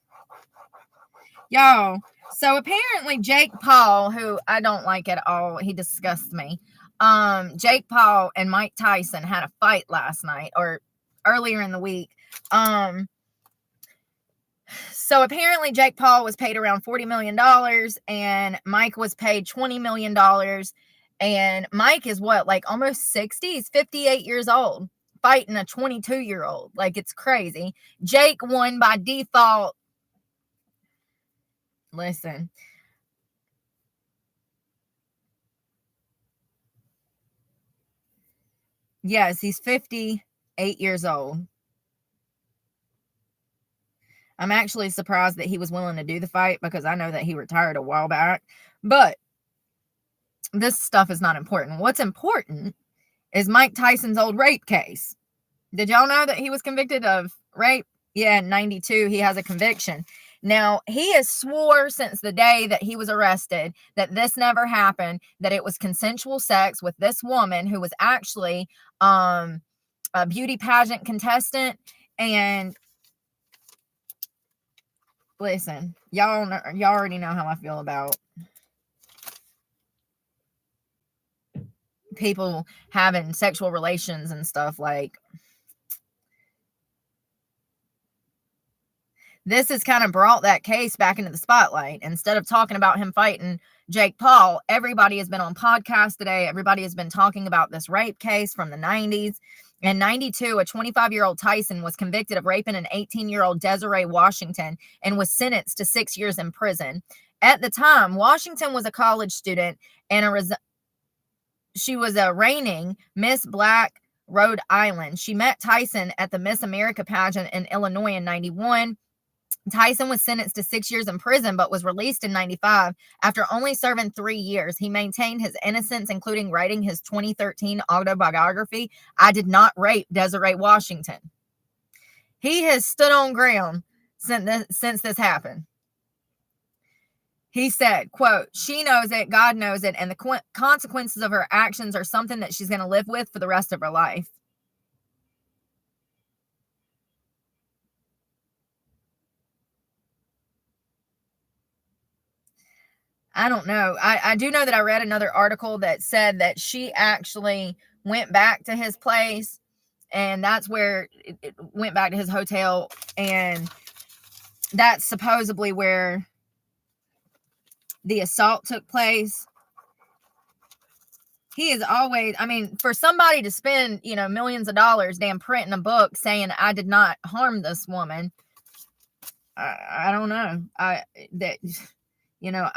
Y'all, so apparently Jake Paul, who I don't like at all, he disgusts me. Jake Paul and Mike Tyson had a fight last night or earlier in the week. So apparently Jake Paul was paid around $40 million and Mike was paid $20 million. And Mike is what, like almost 60? He's 58 years old, fighting a 22-year-old. Like, it's crazy. Jake won by default. Listen. Yes, he's 58 years old. I'm actually surprised that he was willing to do the fight because I know that he retired a while back. But this stuff is not important. What's important is Mike Tyson's old rape case. Did y'all know that he was convicted of rape? Yeah, in 92, he has a conviction. Now, he has swore since the day that he was arrested that this never happened, that it was consensual sex with this woman who was actually a beauty pageant contestant. And listen, y'all already know how I feel about people having sexual relations and stuff. Like, this has kind of brought that case back into the spotlight. Instead of talking about him fighting Jake Paul, everybody has been on podcasts today. Everybody has been talking about this rape case from the 90s. In 92, a 25-year-old Tyson was convicted of raping an 18-year-old Desiree Washington and was sentenced to 6 years in prison. At the time, Washington was a college student and she was a reigning Miss Black Rhode Island. She met Tyson at the Miss America pageant in Illinois in 91. Tyson was sentenced to 6 years in prison, but was released in 95 after only serving 3 years. He maintained his innocence, including writing his 2013 autobiography, I Did Not Rape Desiree Washington. He has stood on ground since this happened. He said, quote, she knows it, God knows it, and the consequences of her actions are something that she's going to live with for the rest of her life. I don't know. I do know that I read another article that said that she actually went back to his place, and that's where it went back to his hotel, and that's supposedly where the assault took place. He is always, I mean, for somebody to spend, millions of dollars damn printing a book saying I did not harm this woman, I don't know. I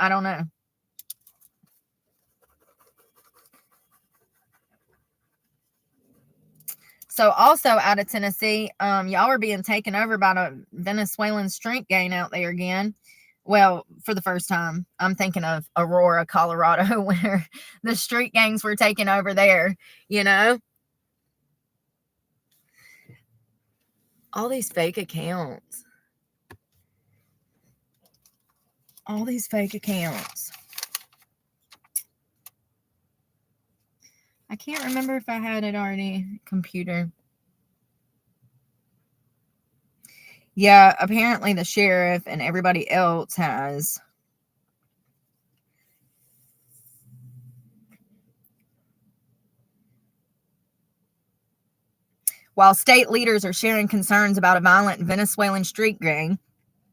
don't know. So also out of Tennessee, y'all are being taken over by a Venezuelan street gang out there again. Well, for the first time. I'm thinking of Aurora, Colorado, where the street gangs were taking over there, All these fake accounts. All these fake accounts. I can't remember if I had it already. Computer. Yeah, apparently the sheriff and everybody else has. While state leaders are sharing concerns about a violent Venezuelan street gang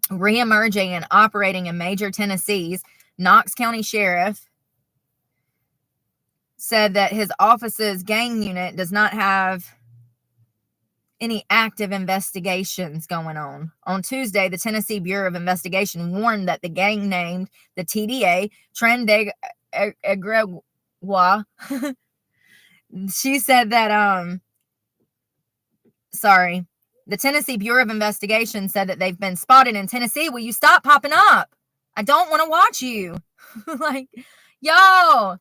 reemerging and operating in major Tennessee's, Knox County Sheriff said that his office's gang unit does not have any active investigations going on. On Tuesday, the Tennessee Bureau of Investigation warned that the gang named the TDA, Transgender, she said that, the Tennessee Bureau of Investigation said that they've been spotted in Tennessee. Will you stop popping up? I don't want to watch you. Like, yo.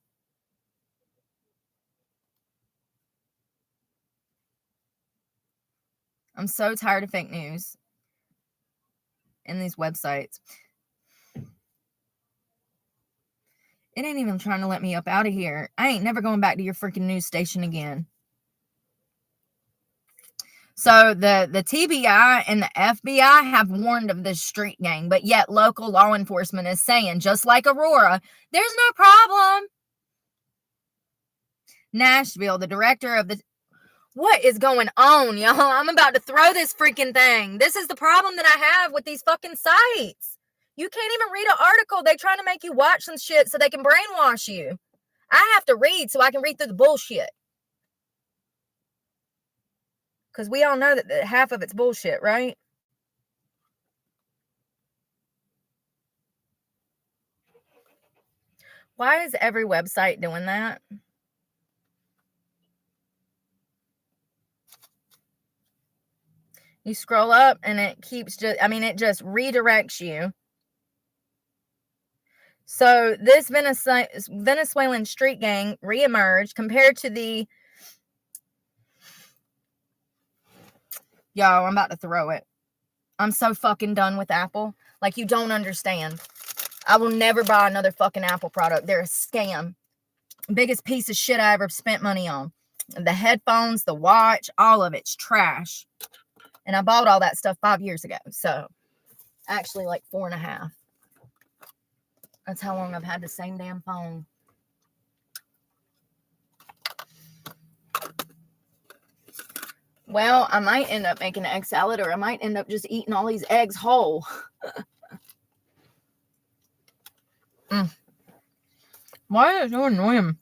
I'm so tired of fake news in these websites. It ain't even trying to let me up out of here. I ain't never going back to your freaking news station again. So the TBI and the FBI have warned of this street gang, but yet local law enforcement is saying, just like Aurora, there's no problem. Nashville, the director of the... What is going on, y'all? I'm about to throw this freaking thing. This is the problem that I have with these fucking sites. You can't even read an article. They're trying to make you watch some shit so they can brainwash you. I have to read so I can read through the bullshit. Because we all know that half of it's bullshit, right? Why is every website doing that? You scroll up and it keeps it just redirects you. So this Venezuelan street gang reemerged compared to the... Yo, I'm about to throw it. I'm so fucking done with Apple. Like, you don't understand. I will never buy another fucking Apple product. They're a scam. Biggest piece of shit I ever spent money on. The headphones, the watch, all of it's trash. And I bought all that stuff 5 years ago. So, actually, like 4.5. That's how long I've had the same damn phone. Well, I might end up making an egg salad, or I might end up just eating all these eggs whole. Why is it so annoying?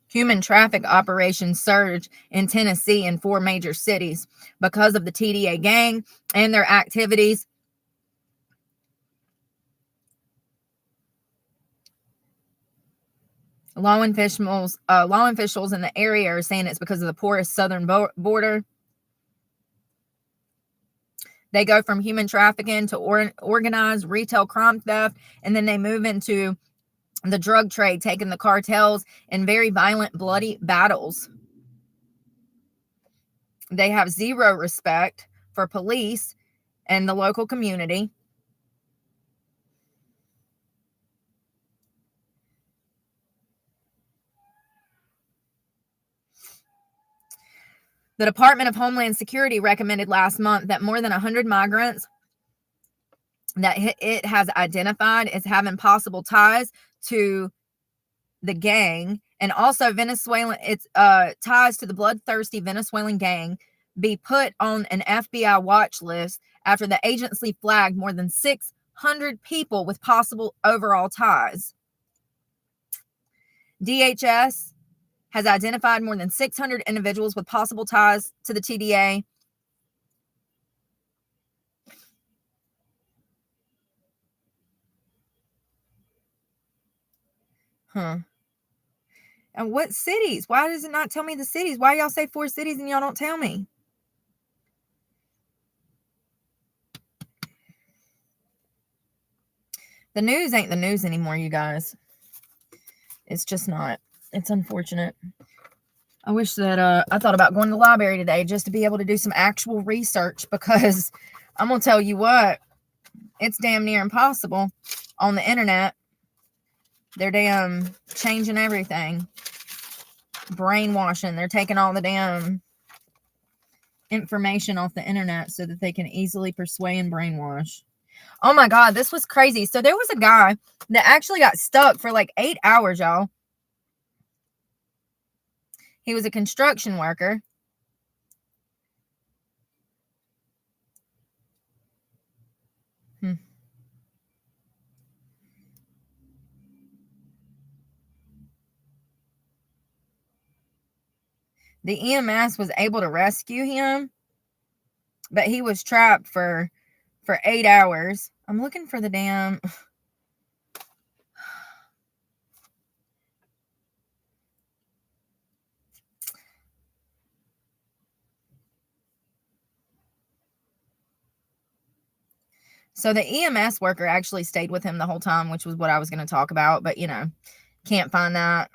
Human traffic operations surge in Tennessee in 4 major cities because of the TDA gang and their activities. Law officials in the area are saying it's because of the porous southern border. They go from human trafficking to organized retail crime theft, and then they move into the drug trade, taking the cartels in very violent, bloody battles. They have zero respect for police and the local community. The Department of Homeland Security recommended last month that more than 100 migrants that it has identified as having possible ties to the gang, and also ties to the bloodthirsty Venezuelan gang, be put on an FBI watch list after the agency flagged more than 600 people with possible overall ties. DHS has identified more than 600 individuals with possible ties to the TDA. And what cities? Why does it not tell me the cities? Why y'all say 4 cities and y'all don't tell me? The news ain't the news anymore, you guys. It's just not. It's unfortunate. I wish that I thought about going to the library today just to be able to do some actual research, because I'm going to tell you what, it's damn near impossible on the internet. They're damn changing everything. Brainwashing. They're taking all the damn information off the internet so that they can easily persuade and brainwash. Oh my God, this was crazy. So there was a guy that actually got stuck for like 8 hours, y'all. He was a construction worker. The EMS was able to rescue him, but he was trapped for 8 hours. I'm looking for the damn... So the EMS worker actually stayed with him the whole time, which was what I was going to talk about, but, can't find that.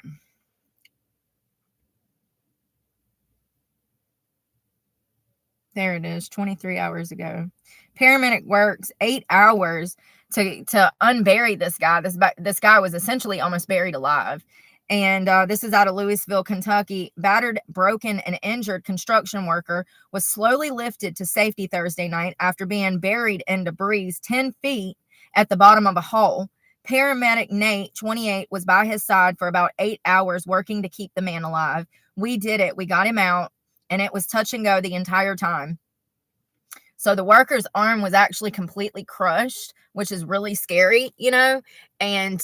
There it is, 23 hours ago. Paramedic works 8 hours to unbury this guy. This guy was essentially almost buried alive. And this is out of Louisville, Kentucky. Battered, broken, and injured construction worker was slowly lifted to safety Thursday night after being buried in debris 10 feet at the bottom of a hole. Paramedic Nate, 28, was by his side for about 8 hours working to keep the man alive. We did it. We got him out, and it was touch and go the entire time. So the worker's arm was actually completely crushed, which is really scary, and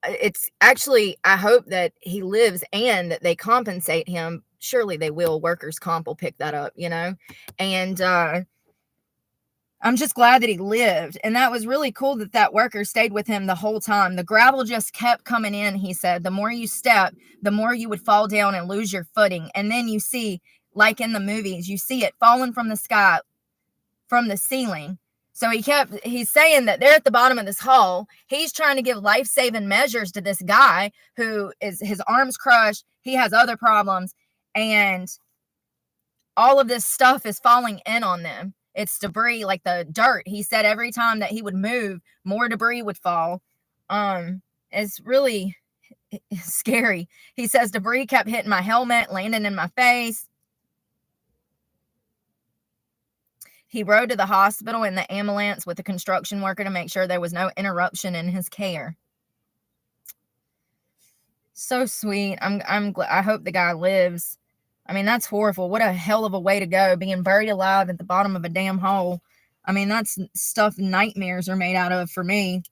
it's actually, I hope that he lives and that they compensate him. Surely they will. Workers' comp will pick that up, and I'm just glad that he lived. And that was really cool that that worker stayed with him the whole time. The gravel just kept coming in, he said. The more you step, the more you would fall down and lose your footing. And then you see, like in the movies, you see it falling from the sky, from the ceiling. So he's saying that they're at the bottom of this hole. He's trying to give life-saving measures to this guy who is, his arm's crushed. He has other problems. And all of this stuff is falling in on them. It's debris, like the dirt. He said every time that he would move, more debris would fall. It's really scary. He says debris kept hitting my helmet, landing in my face. He rode to the hospital in the ambulance with a construction worker to make sure there was no interruption in his care. So sweet. I'm glad. I hope the guy lives. I mean, that's horrible. What a hell of a way to go, being buried alive at the bottom of a damn hole. I mean, that's stuff nightmares are made out of for me.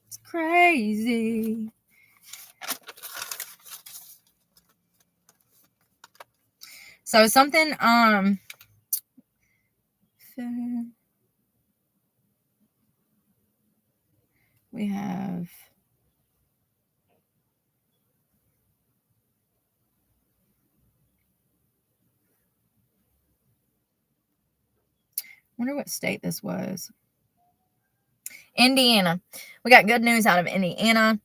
It's crazy. So something, we have, I wonder what state this was. Indiana. We got good news out of Indiana.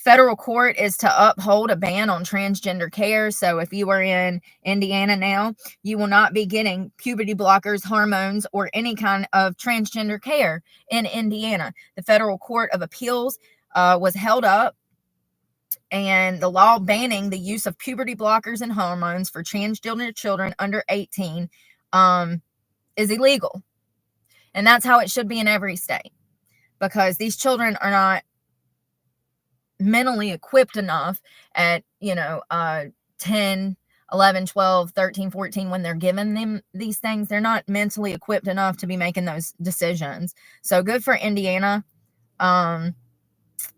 Federal court is to uphold a ban on transgender care. So if you are in Indiana now, you will not be getting puberty blockers, hormones, or any kind of transgender care in Indiana. The Federal Court of Appeals was held up, and the law banning the use of puberty blockers and hormones for transgender children under 18 is illegal. And that's how it should be in every state, because these children are not mentally equipped enough at 10, 11, 12, 13, 14 when they're given them these things. They're not mentally equipped enough to be making those decisions. So good for Indiana.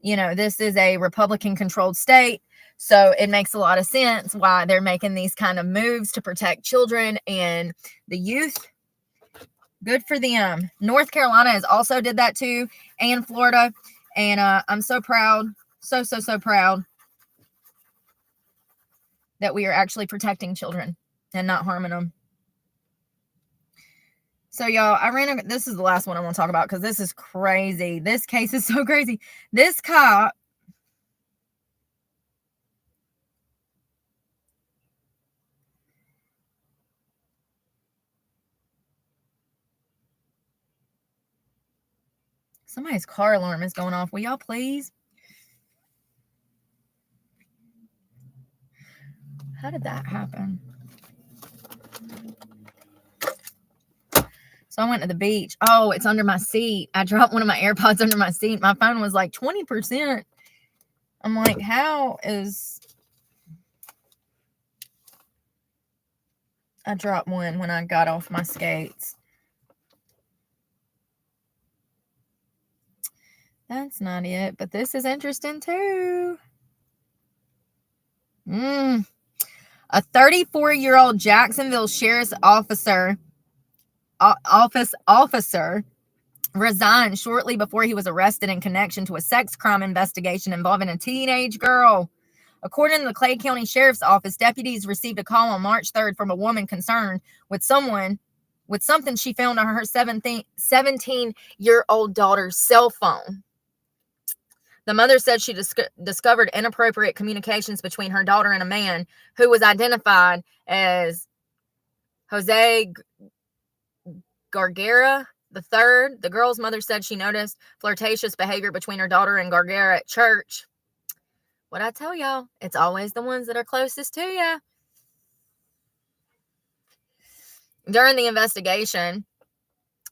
This is a Republican controlled state, so it makes a lot of sense why they're making these kind of moves to protect children and the youth. Good for them. North Carolina has also did that too, and Florida. And I'm so proud. So proud that we are actually protecting children and not harming them. So, y'all, this is the last one I want to talk about because this is crazy. This case is so crazy. This cop, somebody's car alarm is going off. Will y'all please? How did that happen? So I went to the beach. Oh, it's under my seat. I dropped one of my AirPods under my seat. My phone was like 20%. I'm like, how is... I dropped one when I got off my skates. That's not it, but this is interesting too. A 34-year-old Jacksonville Sheriff's officer resigned shortly before he was arrested in connection to a sex crime investigation involving a teenage girl. According to the Clay County Sheriff's Office, deputies received a call on March 3rd from a woman concerned with something she found on her 17-year-old daughter's cell phone. The mother said she discovered inappropriate communications between her daughter and a man who was identified as Jose Gargara III. The girl's mother said she noticed flirtatious behavior between her daughter and Gargara at church. What I tell y'all, it's always the ones that are closest to you. During the investigation,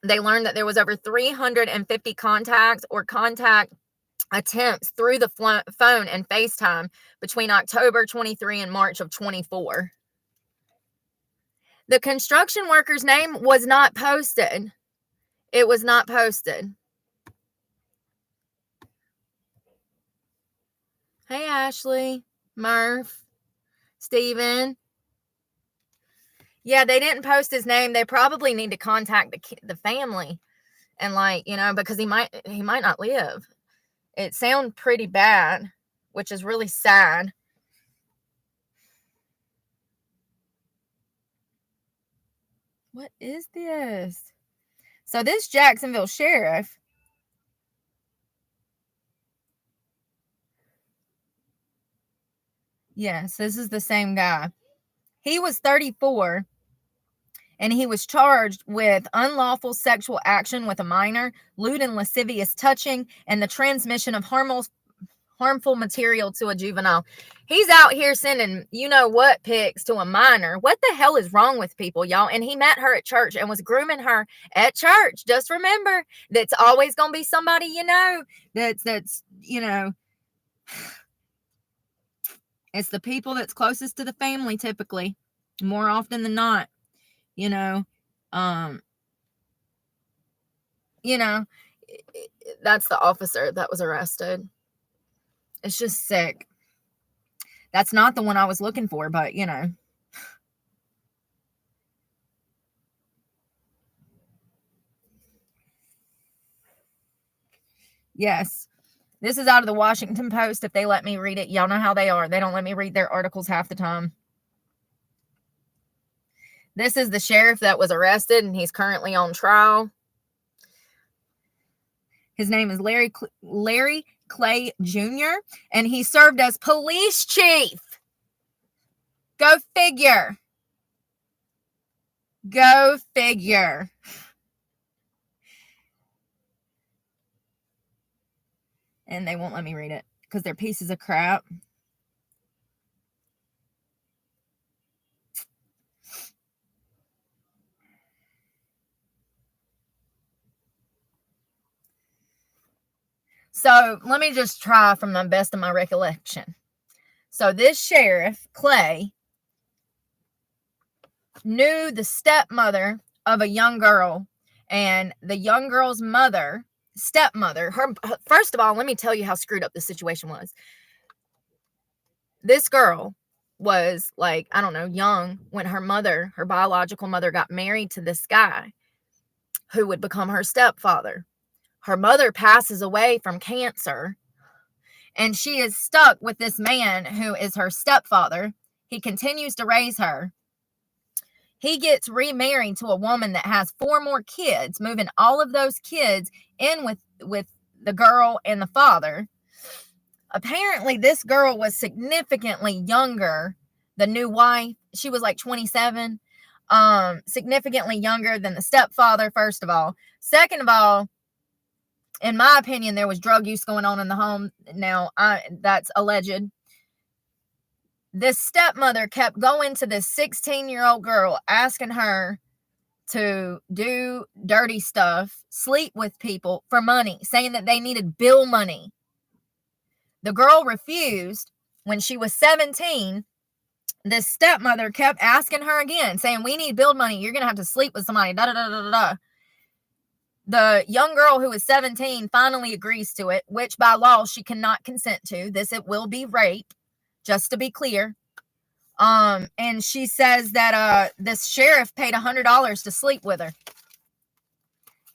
they learned that there was over 350 contacts or contact attempts through the phone and FaceTime between October 23 and March of 24. The construction worker's name was not posted. It was not posted. Hey, Ashley. Murph, Steven. Yeah, they didn't post his name. They probably need to contact the family and, like, you know, because he might not live. It sounds pretty bad, which is really sad. What is this? So this Jacksonville sheriff, yes, this is the same guy. He was 34, and he was charged with unlawful sexual action with a minor, lewd and lascivious touching, and the transmission of harmful material to a juvenile. He's out here sending you-know-what pics to a minor. What the hell is wrong with people, y'all? And he met her at church and was grooming her at church. Just remember, that's always going to be somebody that's it's the people that's closest to the family, typically, more often than not. Um, that's the officer that was arrested. It's just sick. That's not the one I was looking for, but yes. This is out of the Washington Post. If they let me read it, y'all know how they are. They don't let me read their articles half the time. This is the sheriff that was arrested, and he's currently on trial. His name is Larry Clay Jr., and he served as police chief. Go figure. Go figure. And they won't let me read it because they're pieces of crap. So let me just try from the best of my recollection. So this sheriff, Clay, knew the stepmother of a young girl, and the young girl's stepmother, first of all, let me tell you how screwed up the situation was. This girl was, like, I don't know, young when her biological mother, got married to this guy who would become her stepfather. Her mother passes away from cancer, and she is stuck with this man who is her stepfather. He continues to raise her. He gets remarried to a woman that has 4 more kids, moving all of those kids in with the girl and the father. Apparently, this girl was significantly younger. The new wife, she was like 27, significantly younger than the stepfather, first of all. Second of all, in my opinion, there was drug use going on in the home. Now, that's alleged. This stepmother kept going to this 16-year-old girl, asking her to do dirty stuff, sleep with people for money, saying that they needed bill money. The girl refused. When she was 17, the stepmother kept asking her again, saying, we need bill money. You're going to have to sleep with somebody. Da, da, da, da, da. The young girl who is 17 finally agrees to it, which by law she cannot consent to. It will be rape, just to be clear. And she says that this sheriff paid $100 to sleep with her.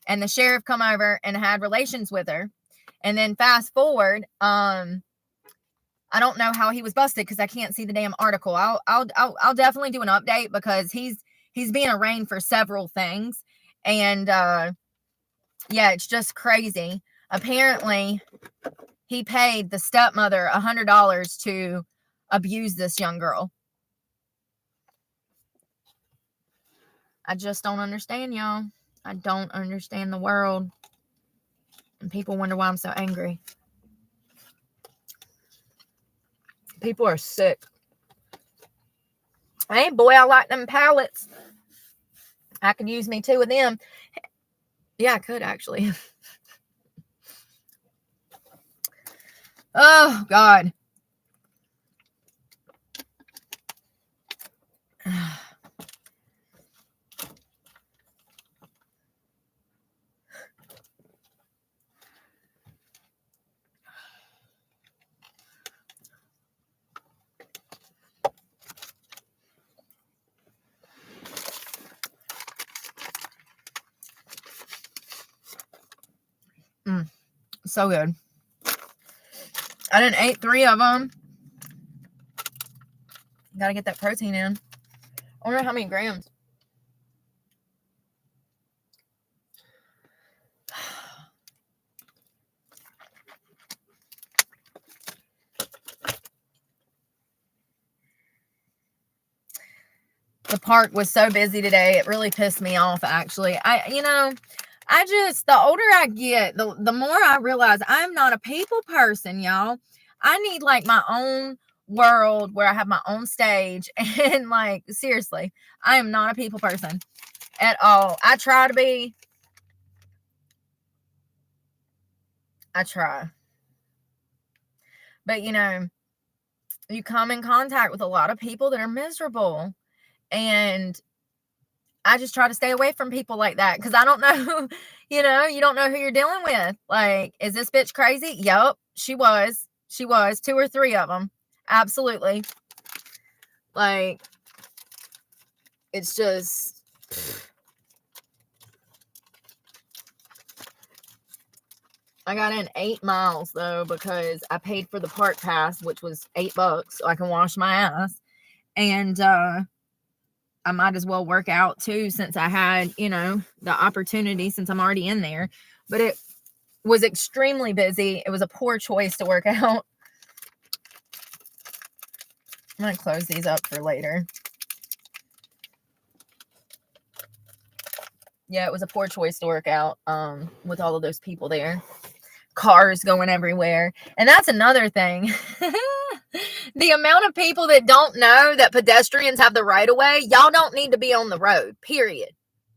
And the sheriff come over and had relations with her. And then fast forward, I don't know how he was busted because I can't see the damn article. I'll definitely do an update because he's being arraigned for several things. And yeah, it's just crazy. Apparently, he paid the stepmother $100 to abuse this young girl. I just don't understand, y'all. I don't understand the world. And people wonder why I'm so angry. People are sick. Hey, boy, I like them pallets. I could use me 2 of them. Yeah, I could actually. Oh, God. So good. I done ate 3 of them. Gotta get that protein in. I wonder how many grams. The park was so busy today. It really pissed me off, actually. The older I get, the more I realize I'm not a people person, y'all. I need like my own world where I have my own stage. And like, seriously, I am not a people person at all. I try to be. I try. But you come in contact with a lot of people that are miserable. And I just try to stay away from people like that because I don't know, you don't know who you're dealing with. Like, is this bitch crazy? Yup, she was. 2 or 3 of them. Absolutely. Like, it's just. I got in 8 miles, though, because I paid for the park pass, which was $8, so I can wash my ass. And, I might as well work out too, since I had, the opportunity, since I'm already in there. But it was extremely busy. It was a poor choice to work out. I'm going to close these up for later. Yeah, it was a poor choice to work out with all of those people there. Cars going everywhere. And that's another thing. The amount of people that don't know that pedestrians have the right of way, y'all don't need to be on the road, period.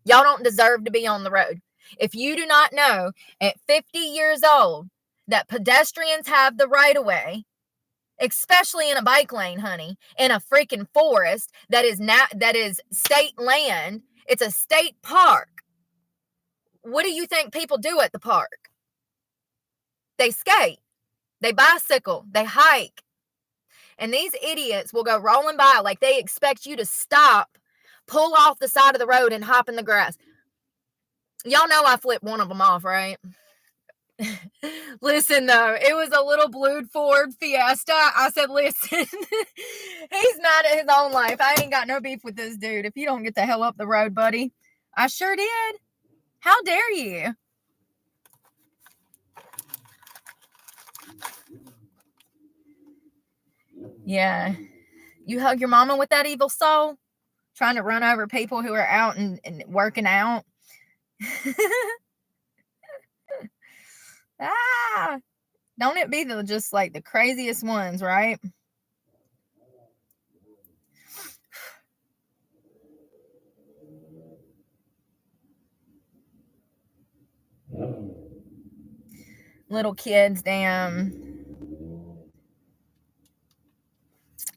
Y'all don't deserve to be on the road. If you do not know at 50 years old that pedestrians have the right of way, especially in a bike lane, honey, in a freaking forest that is state land, it's a state park. What do you think people do at the park? They skate, they bicycle, they hike. And these idiots will go rolling by like they expect you to stop, pull off the side of the road, and hop in the grass. Y'all know I flipped one of them off, right? Listen, though, it was a little blued Ford Fiesta. I said, listen, he's mad at his own life. I ain't got no beef with this dude. If you don't get the hell up the road, buddy. I sure did. How dare you? Yeah. You hug your mama with that evil soul? Trying to run over people who are out and working out? Don't it be just like the craziest ones, right? Little kids,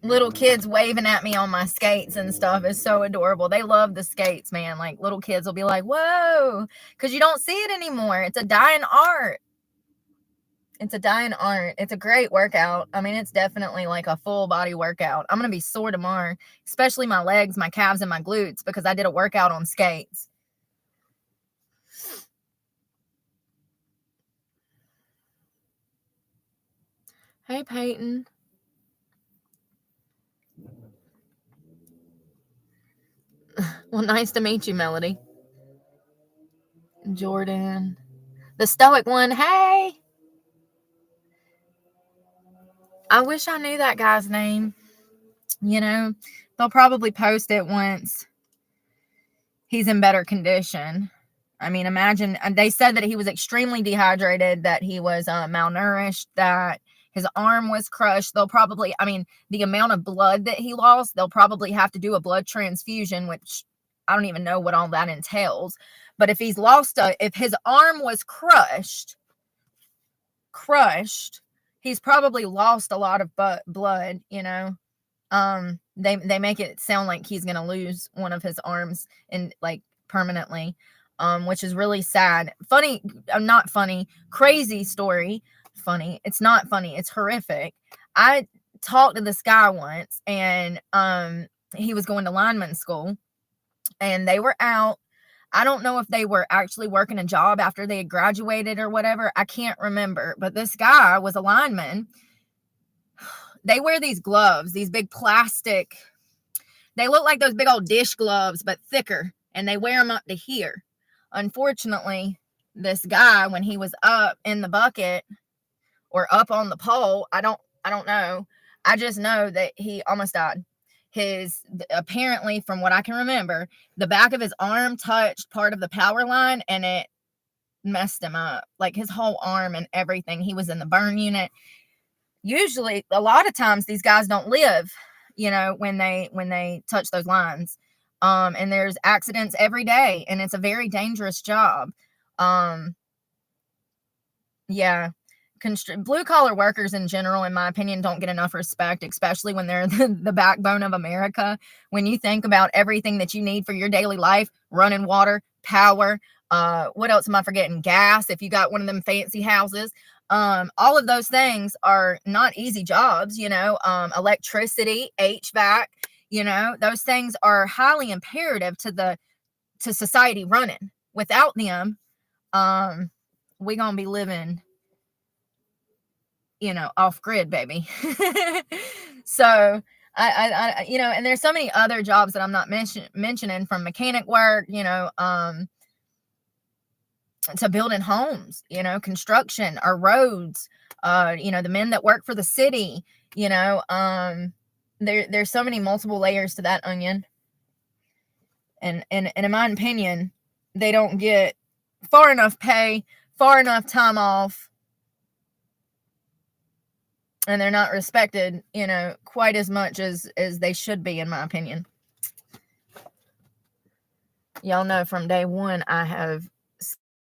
little kids waving at me on my skates and stuff is so adorable. They love the skates, man. Like, little kids will be like, whoa, because you don't see it anymore. It's a dying art. It's a great workout. I mean, it's definitely like a full body workout. I'm going to be sore tomorrow, especially my legs, my calves, and my glutes, because I did a workout on skates. Hey, Peyton. Well, nice to meet you, Melody. Jordan. The stoic one. Hey. I wish I knew that guy's name. They'll probably post it once he's in better condition. I mean, imagine, they said that he was extremely dehydrated, that he was malnourished, that his arm was crushed. They'll probably, the amount of blood that he lost, they'll probably have to do a blood transfusion, which I don't even know what all that entails. But if he's if his arm was crushed, he's probably lost a lot of blood, They make it sound like he's going to lose one of his arms permanently, which is really sad. Funny, not funny, crazy story. Funny. It's not funny. It's horrific. I talked to this guy once, and he was going to lineman school, and they were out I don't know if they were actually working a job after they had graduated or whatever. I can't remember. But this guy was a lineman. They wear these gloves, these big plastic. They look like those big old dish gloves, but thicker. And they wear them up to here. Unfortunately, this guy, when he was up in the bucket or up on the pole, I don't know. I just know that he almost died. Apparently, from what I can remember, the back of his arm touched part of the power line and it messed him up. Like his whole arm and everything. He was in the burn unit. Usually, a lot of times these guys don't live, when they touch those lines. And there's accidents every day, and it's a very dangerous job. Yeah. Blue collar workers in general, in my opinion, don't get enough respect, especially when they're the backbone of America. When you think about everything that you need for your daily life, running water, power, what else am I forgetting? Gas, if you got one of them fancy houses. All of those things are not easy jobs, electricity, HVAC, those things are highly imperative to society running. Without them, we're going to be living, off grid, baby. So I and there's so many other jobs that I'm not mentioning, from mechanic work, to building homes, construction or roads, the men that work for the city, there's so many multiple layers to that onion. And in my opinion, they don't get far enough pay, far enough time off, and they're not respected, quite as much as they should be, in my opinion. Y'all know from day one, I have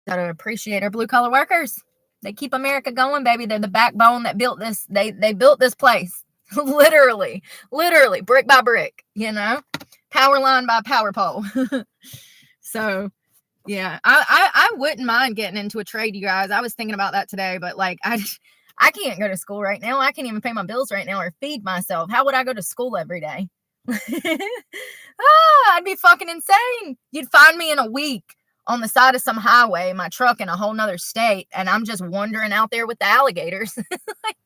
got to appreciate our blue collar workers. They keep America going, baby. They're the backbone that built this. They built this place. literally, brick by brick, power line by power pole. So, yeah, I wouldn't mind getting into a trade, you guys. I was thinking about that today, but like, I can't go to school right now. I can't even pay my bills right now or feed myself. How would I go to school every day? I'd be fucking insane. You'd find me in a week on the side of some highway, my truck in a whole nother state, and I'm just wandering out there with the alligators. Like,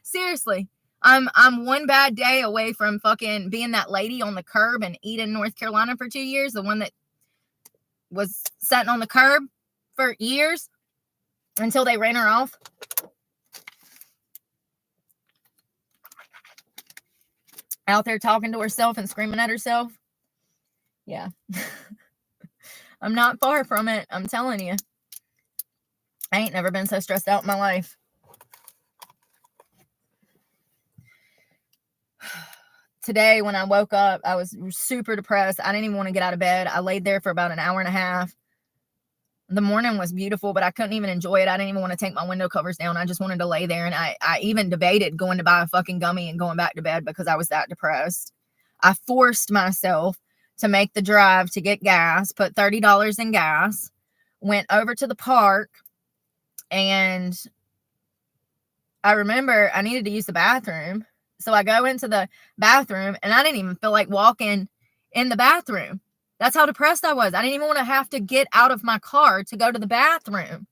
seriously, I'm one bad day away from fucking being that lady on the curb in Eden, North Carolina for 2 years, the one that was sitting on the curb for years until they ran her off. Out there talking to herself and screaming at herself. Yeah. I'm not far from it. I'm telling you. I ain't never been so stressed out in my life. Today, when I woke up, I was super depressed. I didn't even want to get out of bed. I laid there for about an hour and a half. The morning was beautiful, but I couldn't even enjoy it. I didn't even want to take my window covers down. I just wanted to lay there. And I even debated going to buy a fucking gummy and going back to bed because I was that depressed. I forced myself to make the drive to get gas, put $30 in gas, went over to the park, and I remember I needed to use the bathroom. So I go into the bathroom, and I didn't even feel like walking in the bathroom. That's how depressed I was. I didn't even want to have to get out of my car to go to the bathroom.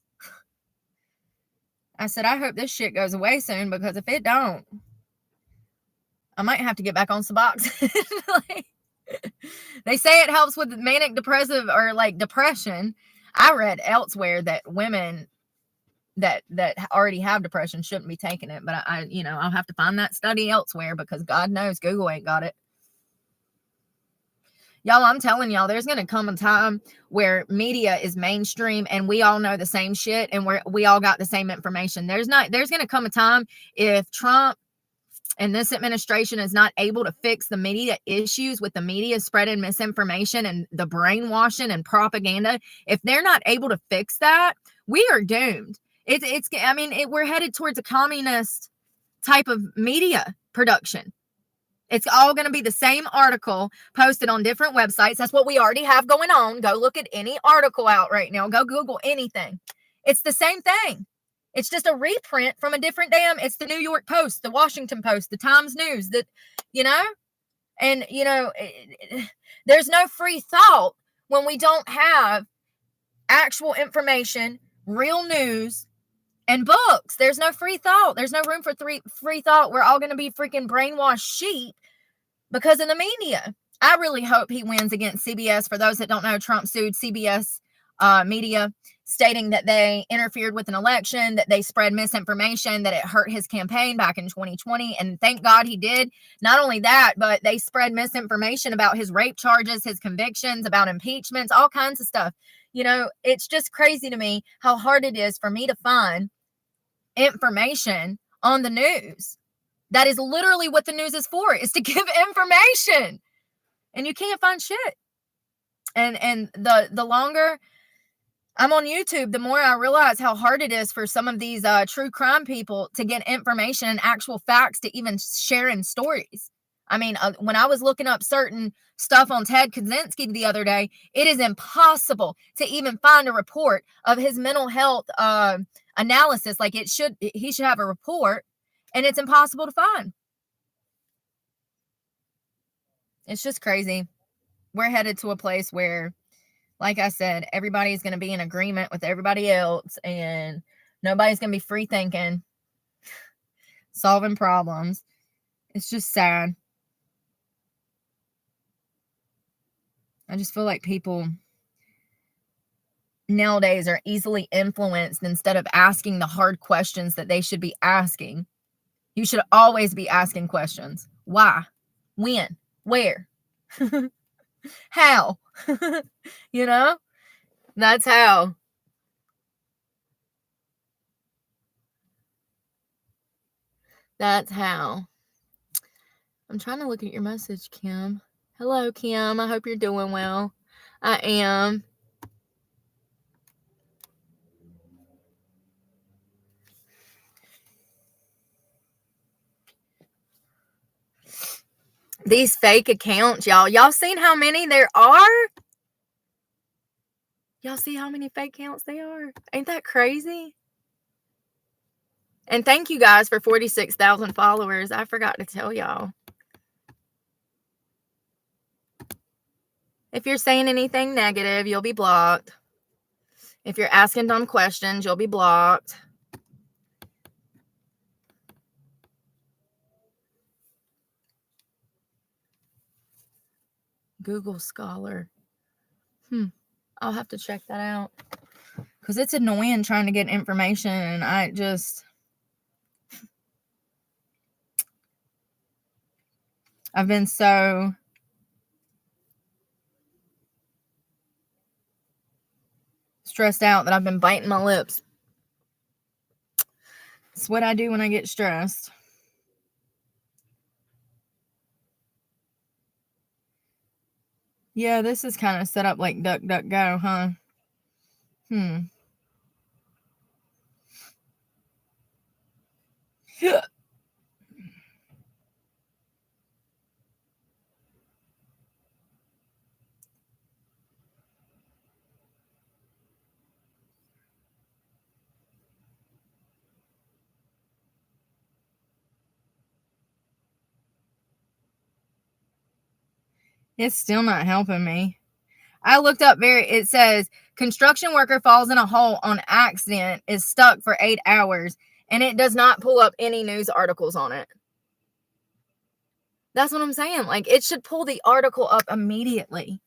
I said, I hope this shit goes away soon, because if it don't, I might have to get back on Suboxone. Like, they say it helps with manic depressive or like depression. I read elsewhere that women that already have depression shouldn't be taking it, but I'll have to find that study elsewhere, because God knows Google ain't got it. Y'all, I'm telling y'all, there's going to come a time where media is mainstream and we all know the same shit and we all got the same information. There's going to come a time, if Trump and this administration is not able to fix the media issues with the media spreading misinformation and the brainwashing and propaganda, if they're not able to fix that, we are doomed. We're headed towards a communist type of media production. It's all going to be the same article posted on different websites. That's what we already have going on. Go look at any article out right now. Go Google anything. It's the same thing. It's just a reprint from a different it's the New York Post, the Washington Post, the Times News, there's no free thought when we don't have actual information, real news, and books. There's no free thought. There's no room for free thought. We're all going to be freaking brainwashed sheep because of the media. I really hope he wins against CBS. For those that don't know, Trump sued CBS media, stating that they interfered with an election, that they spread misinformation, that it hurt his campaign back in 2020. And thank God he did. Not only that, but they spread misinformation about his rape charges, his convictions, about impeachments, all kinds of stuff. You know, it's just crazy to me how hard it is for me to find information on the news. That is literally what the news is for, is to give information. And you can't find shit. And the longer I'm on YouTube, the more I realize how hard it is for some of these true crime people to get information and actual facts to even share in stories. I mean, when I was looking up certain stuff on Ted Kaczynski the other day, it is impossible to even find a report of his mental health analysis. Like he should have a report, and it's impossible to find. It's just crazy. We're headed to a place where, like I said, everybody's going to be in agreement with everybody else, and nobody's going to be free thinking, solving problems. It's just sad. I just feel like people nowadays are easily influenced instead of asking the hard questions that they should be asking. You should always be asking questions. Why? When? Where? How? You know? That's how. That's how. I'm trying to look at your message, Kim. Hello, Kim. I hope you're doing well. I am. These fake accounts, y'all. Y'all seen how many there are? Y'all see how many fake accounts there are? Ain't that crazy? And thank you guys for 46,000 followers. I forgot to tell y'all. If you're saying anything negative, you'll be blocked. If you're asking dumb questions, you'll be blocked. Google Scholar. I'll have to check that out. Because it's annoying trying to get information, and I've been so stressed out that I've been biting my lips. It's what I do when I get stressed. Yeah, this is kind of set up like DuckDuckGo, huh? It's still not helping me. I looked up it says construction worker falls in a hole on accident, is stuck for 8 hours, and it does not pull up any news articles on it. That's what I'm saying. Like, it should pull the article up immediately.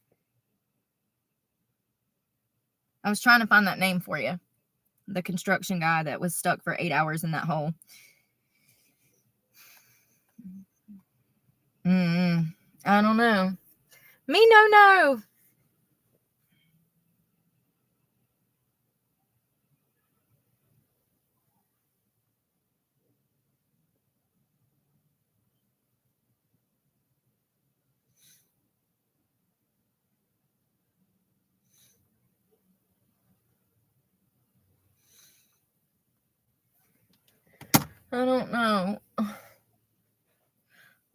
I was trying to find that name for you. The construction guy that was stuck for 8 hours in that hole. I don't know. Me no. I don't know.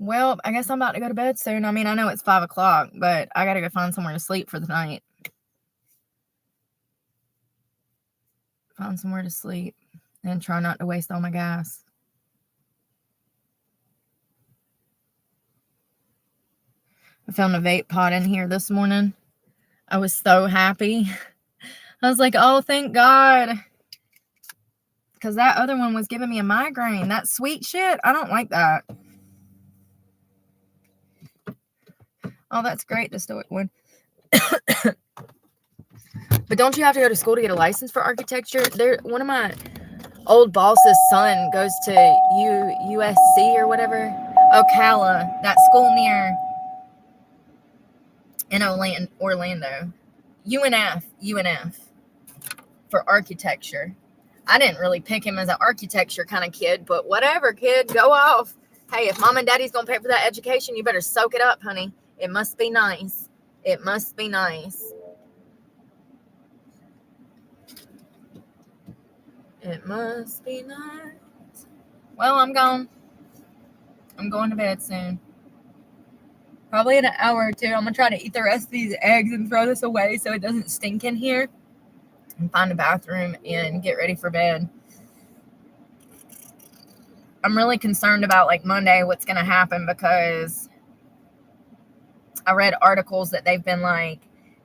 Well, I guess I'm about to go to bed soon. I mean, I know it's 5 o'clock, but I got to go find somewhere to sleep for the night. Find somewhere to sleep and try not to waste all my gas. I found a vape pod in here this morning. I was so happy. I was like, oh, thank God. Because that other one was giving me a migraine. That sweet shit, I don't like that. Oh, that's great, the stoic one. But don't you have to go to school to get a license for architecture? One of my old boss's son goes to USC or whatever. Ocala, that school near in Orlando. UNF for architecture. I didn't really pick him as an architecture kind of kid, but whatever, kid, go off. Hey, if mom and daddy's going to pay for that education, you better soak it up, honey. It must be nice. It must be nice. It must be nice. Well, I'm gone. I'm going to bed soon. Probably in an hour or two. I'm going to try to eat the rest of these eggs and throw this away so it doesn't stink in here. And find a bathroom and get ready for bed. I'm really concerned about like Monday what's going to happen, because I read articles that they've been like,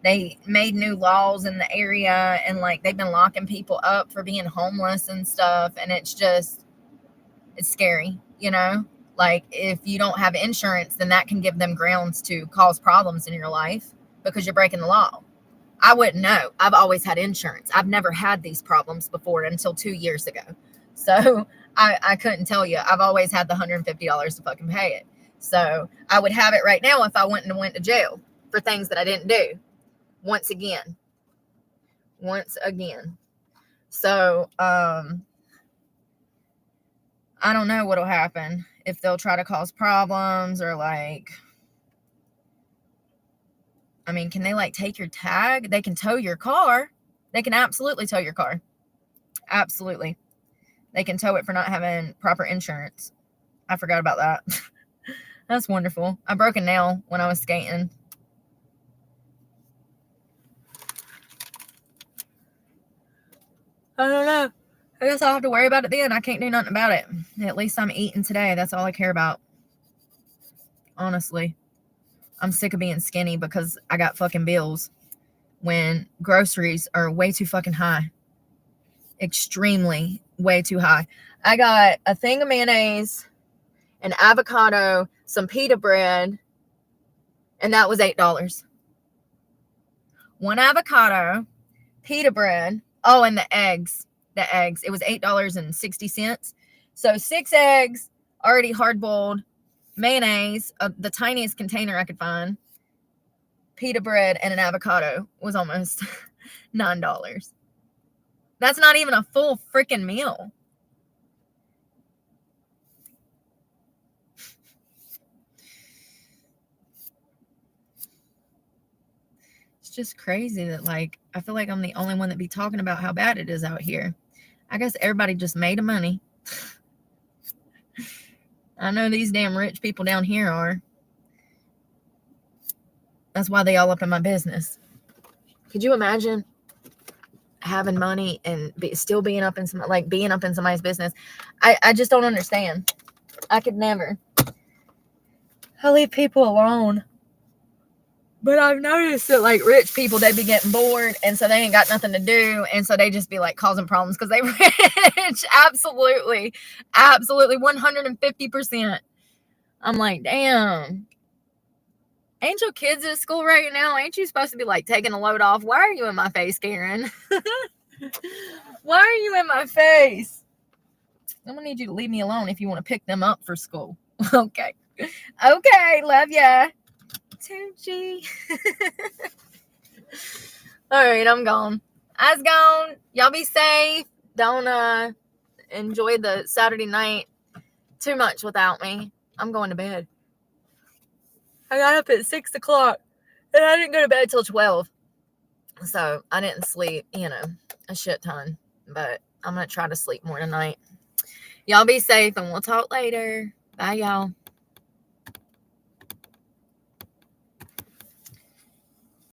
they made new laws in the area and like they've been locking people up for being homeless and stuff. And it's scary, you know? Like if you don't have insurance, then that can give them grounds to cause problems in your life because you're breaking the law. I wouldn't know. I've always had insurance. I've never had these problems before until 2 years ago. So I couldn't tell you. I've always had the $150 to fucking pay it. So I would have it right now if I went to jail for things that I didn't do. Once again. So, I don't know what'll happen. If they'll try to cause problems or like, I mean, can they like take your tag? They can tow your car. They can absolutely tow your car. Absolutely. They can tow it for not having proper insurance. I forgot about that. That's wonderful. I broke a nail when I was skating. I don't know. I guess I'll have to worry about it then. I can't do nothing about it. At least I'm eating today. That's all I care about. Honestly. I'm sick of being skinny because I got fucking bills when groceries are way too fucking high. Extremely way too high. I got a thing of mayonnaise, an avocado, some pita bread, and that was $8. One avocado, pita bread, oh, and the eggs. It was $8.60. So 6 eggs, already hard-boiled, mayonnaise, the tiniest container I could find, pita bread, and an avocado was almost $9. That's not even a full freaking meal. It's just crazy that, like, I feel like I'm the only one that be talking about how bad it is out here. I guess everybody just made money. I know these damn rich people down here are. That's why they all up in my business. Could you imagine having money and still being up in somebody's business? I just don't understand. I could never. I leave people alone. But I've noticed that like rich people, they be getting bored, and so they ain't got nothing to do, and so they just be like causing problems because they rich. Absolutely 150%. I'm like, damn, ain't your kids at school right now? Ain't you supposed to be like taking a load off? Why are you in my face, Karen? Why are you in my face? I'm gonna need you to leave me alone if you want to pick them up for school. Okay, love ya. Tucci. All right, I'm gone. I's gone. Y'all be safe. Don't enjoy the Saturday night too much without me. I'm going to bed. I got up at 6 o'clock and I didn't go to bed till 12. So I didn't sleep, a shit ton. But I'm going to try to sleep more tonight. Y'all be safe and we'll talk later. Bye, y'all.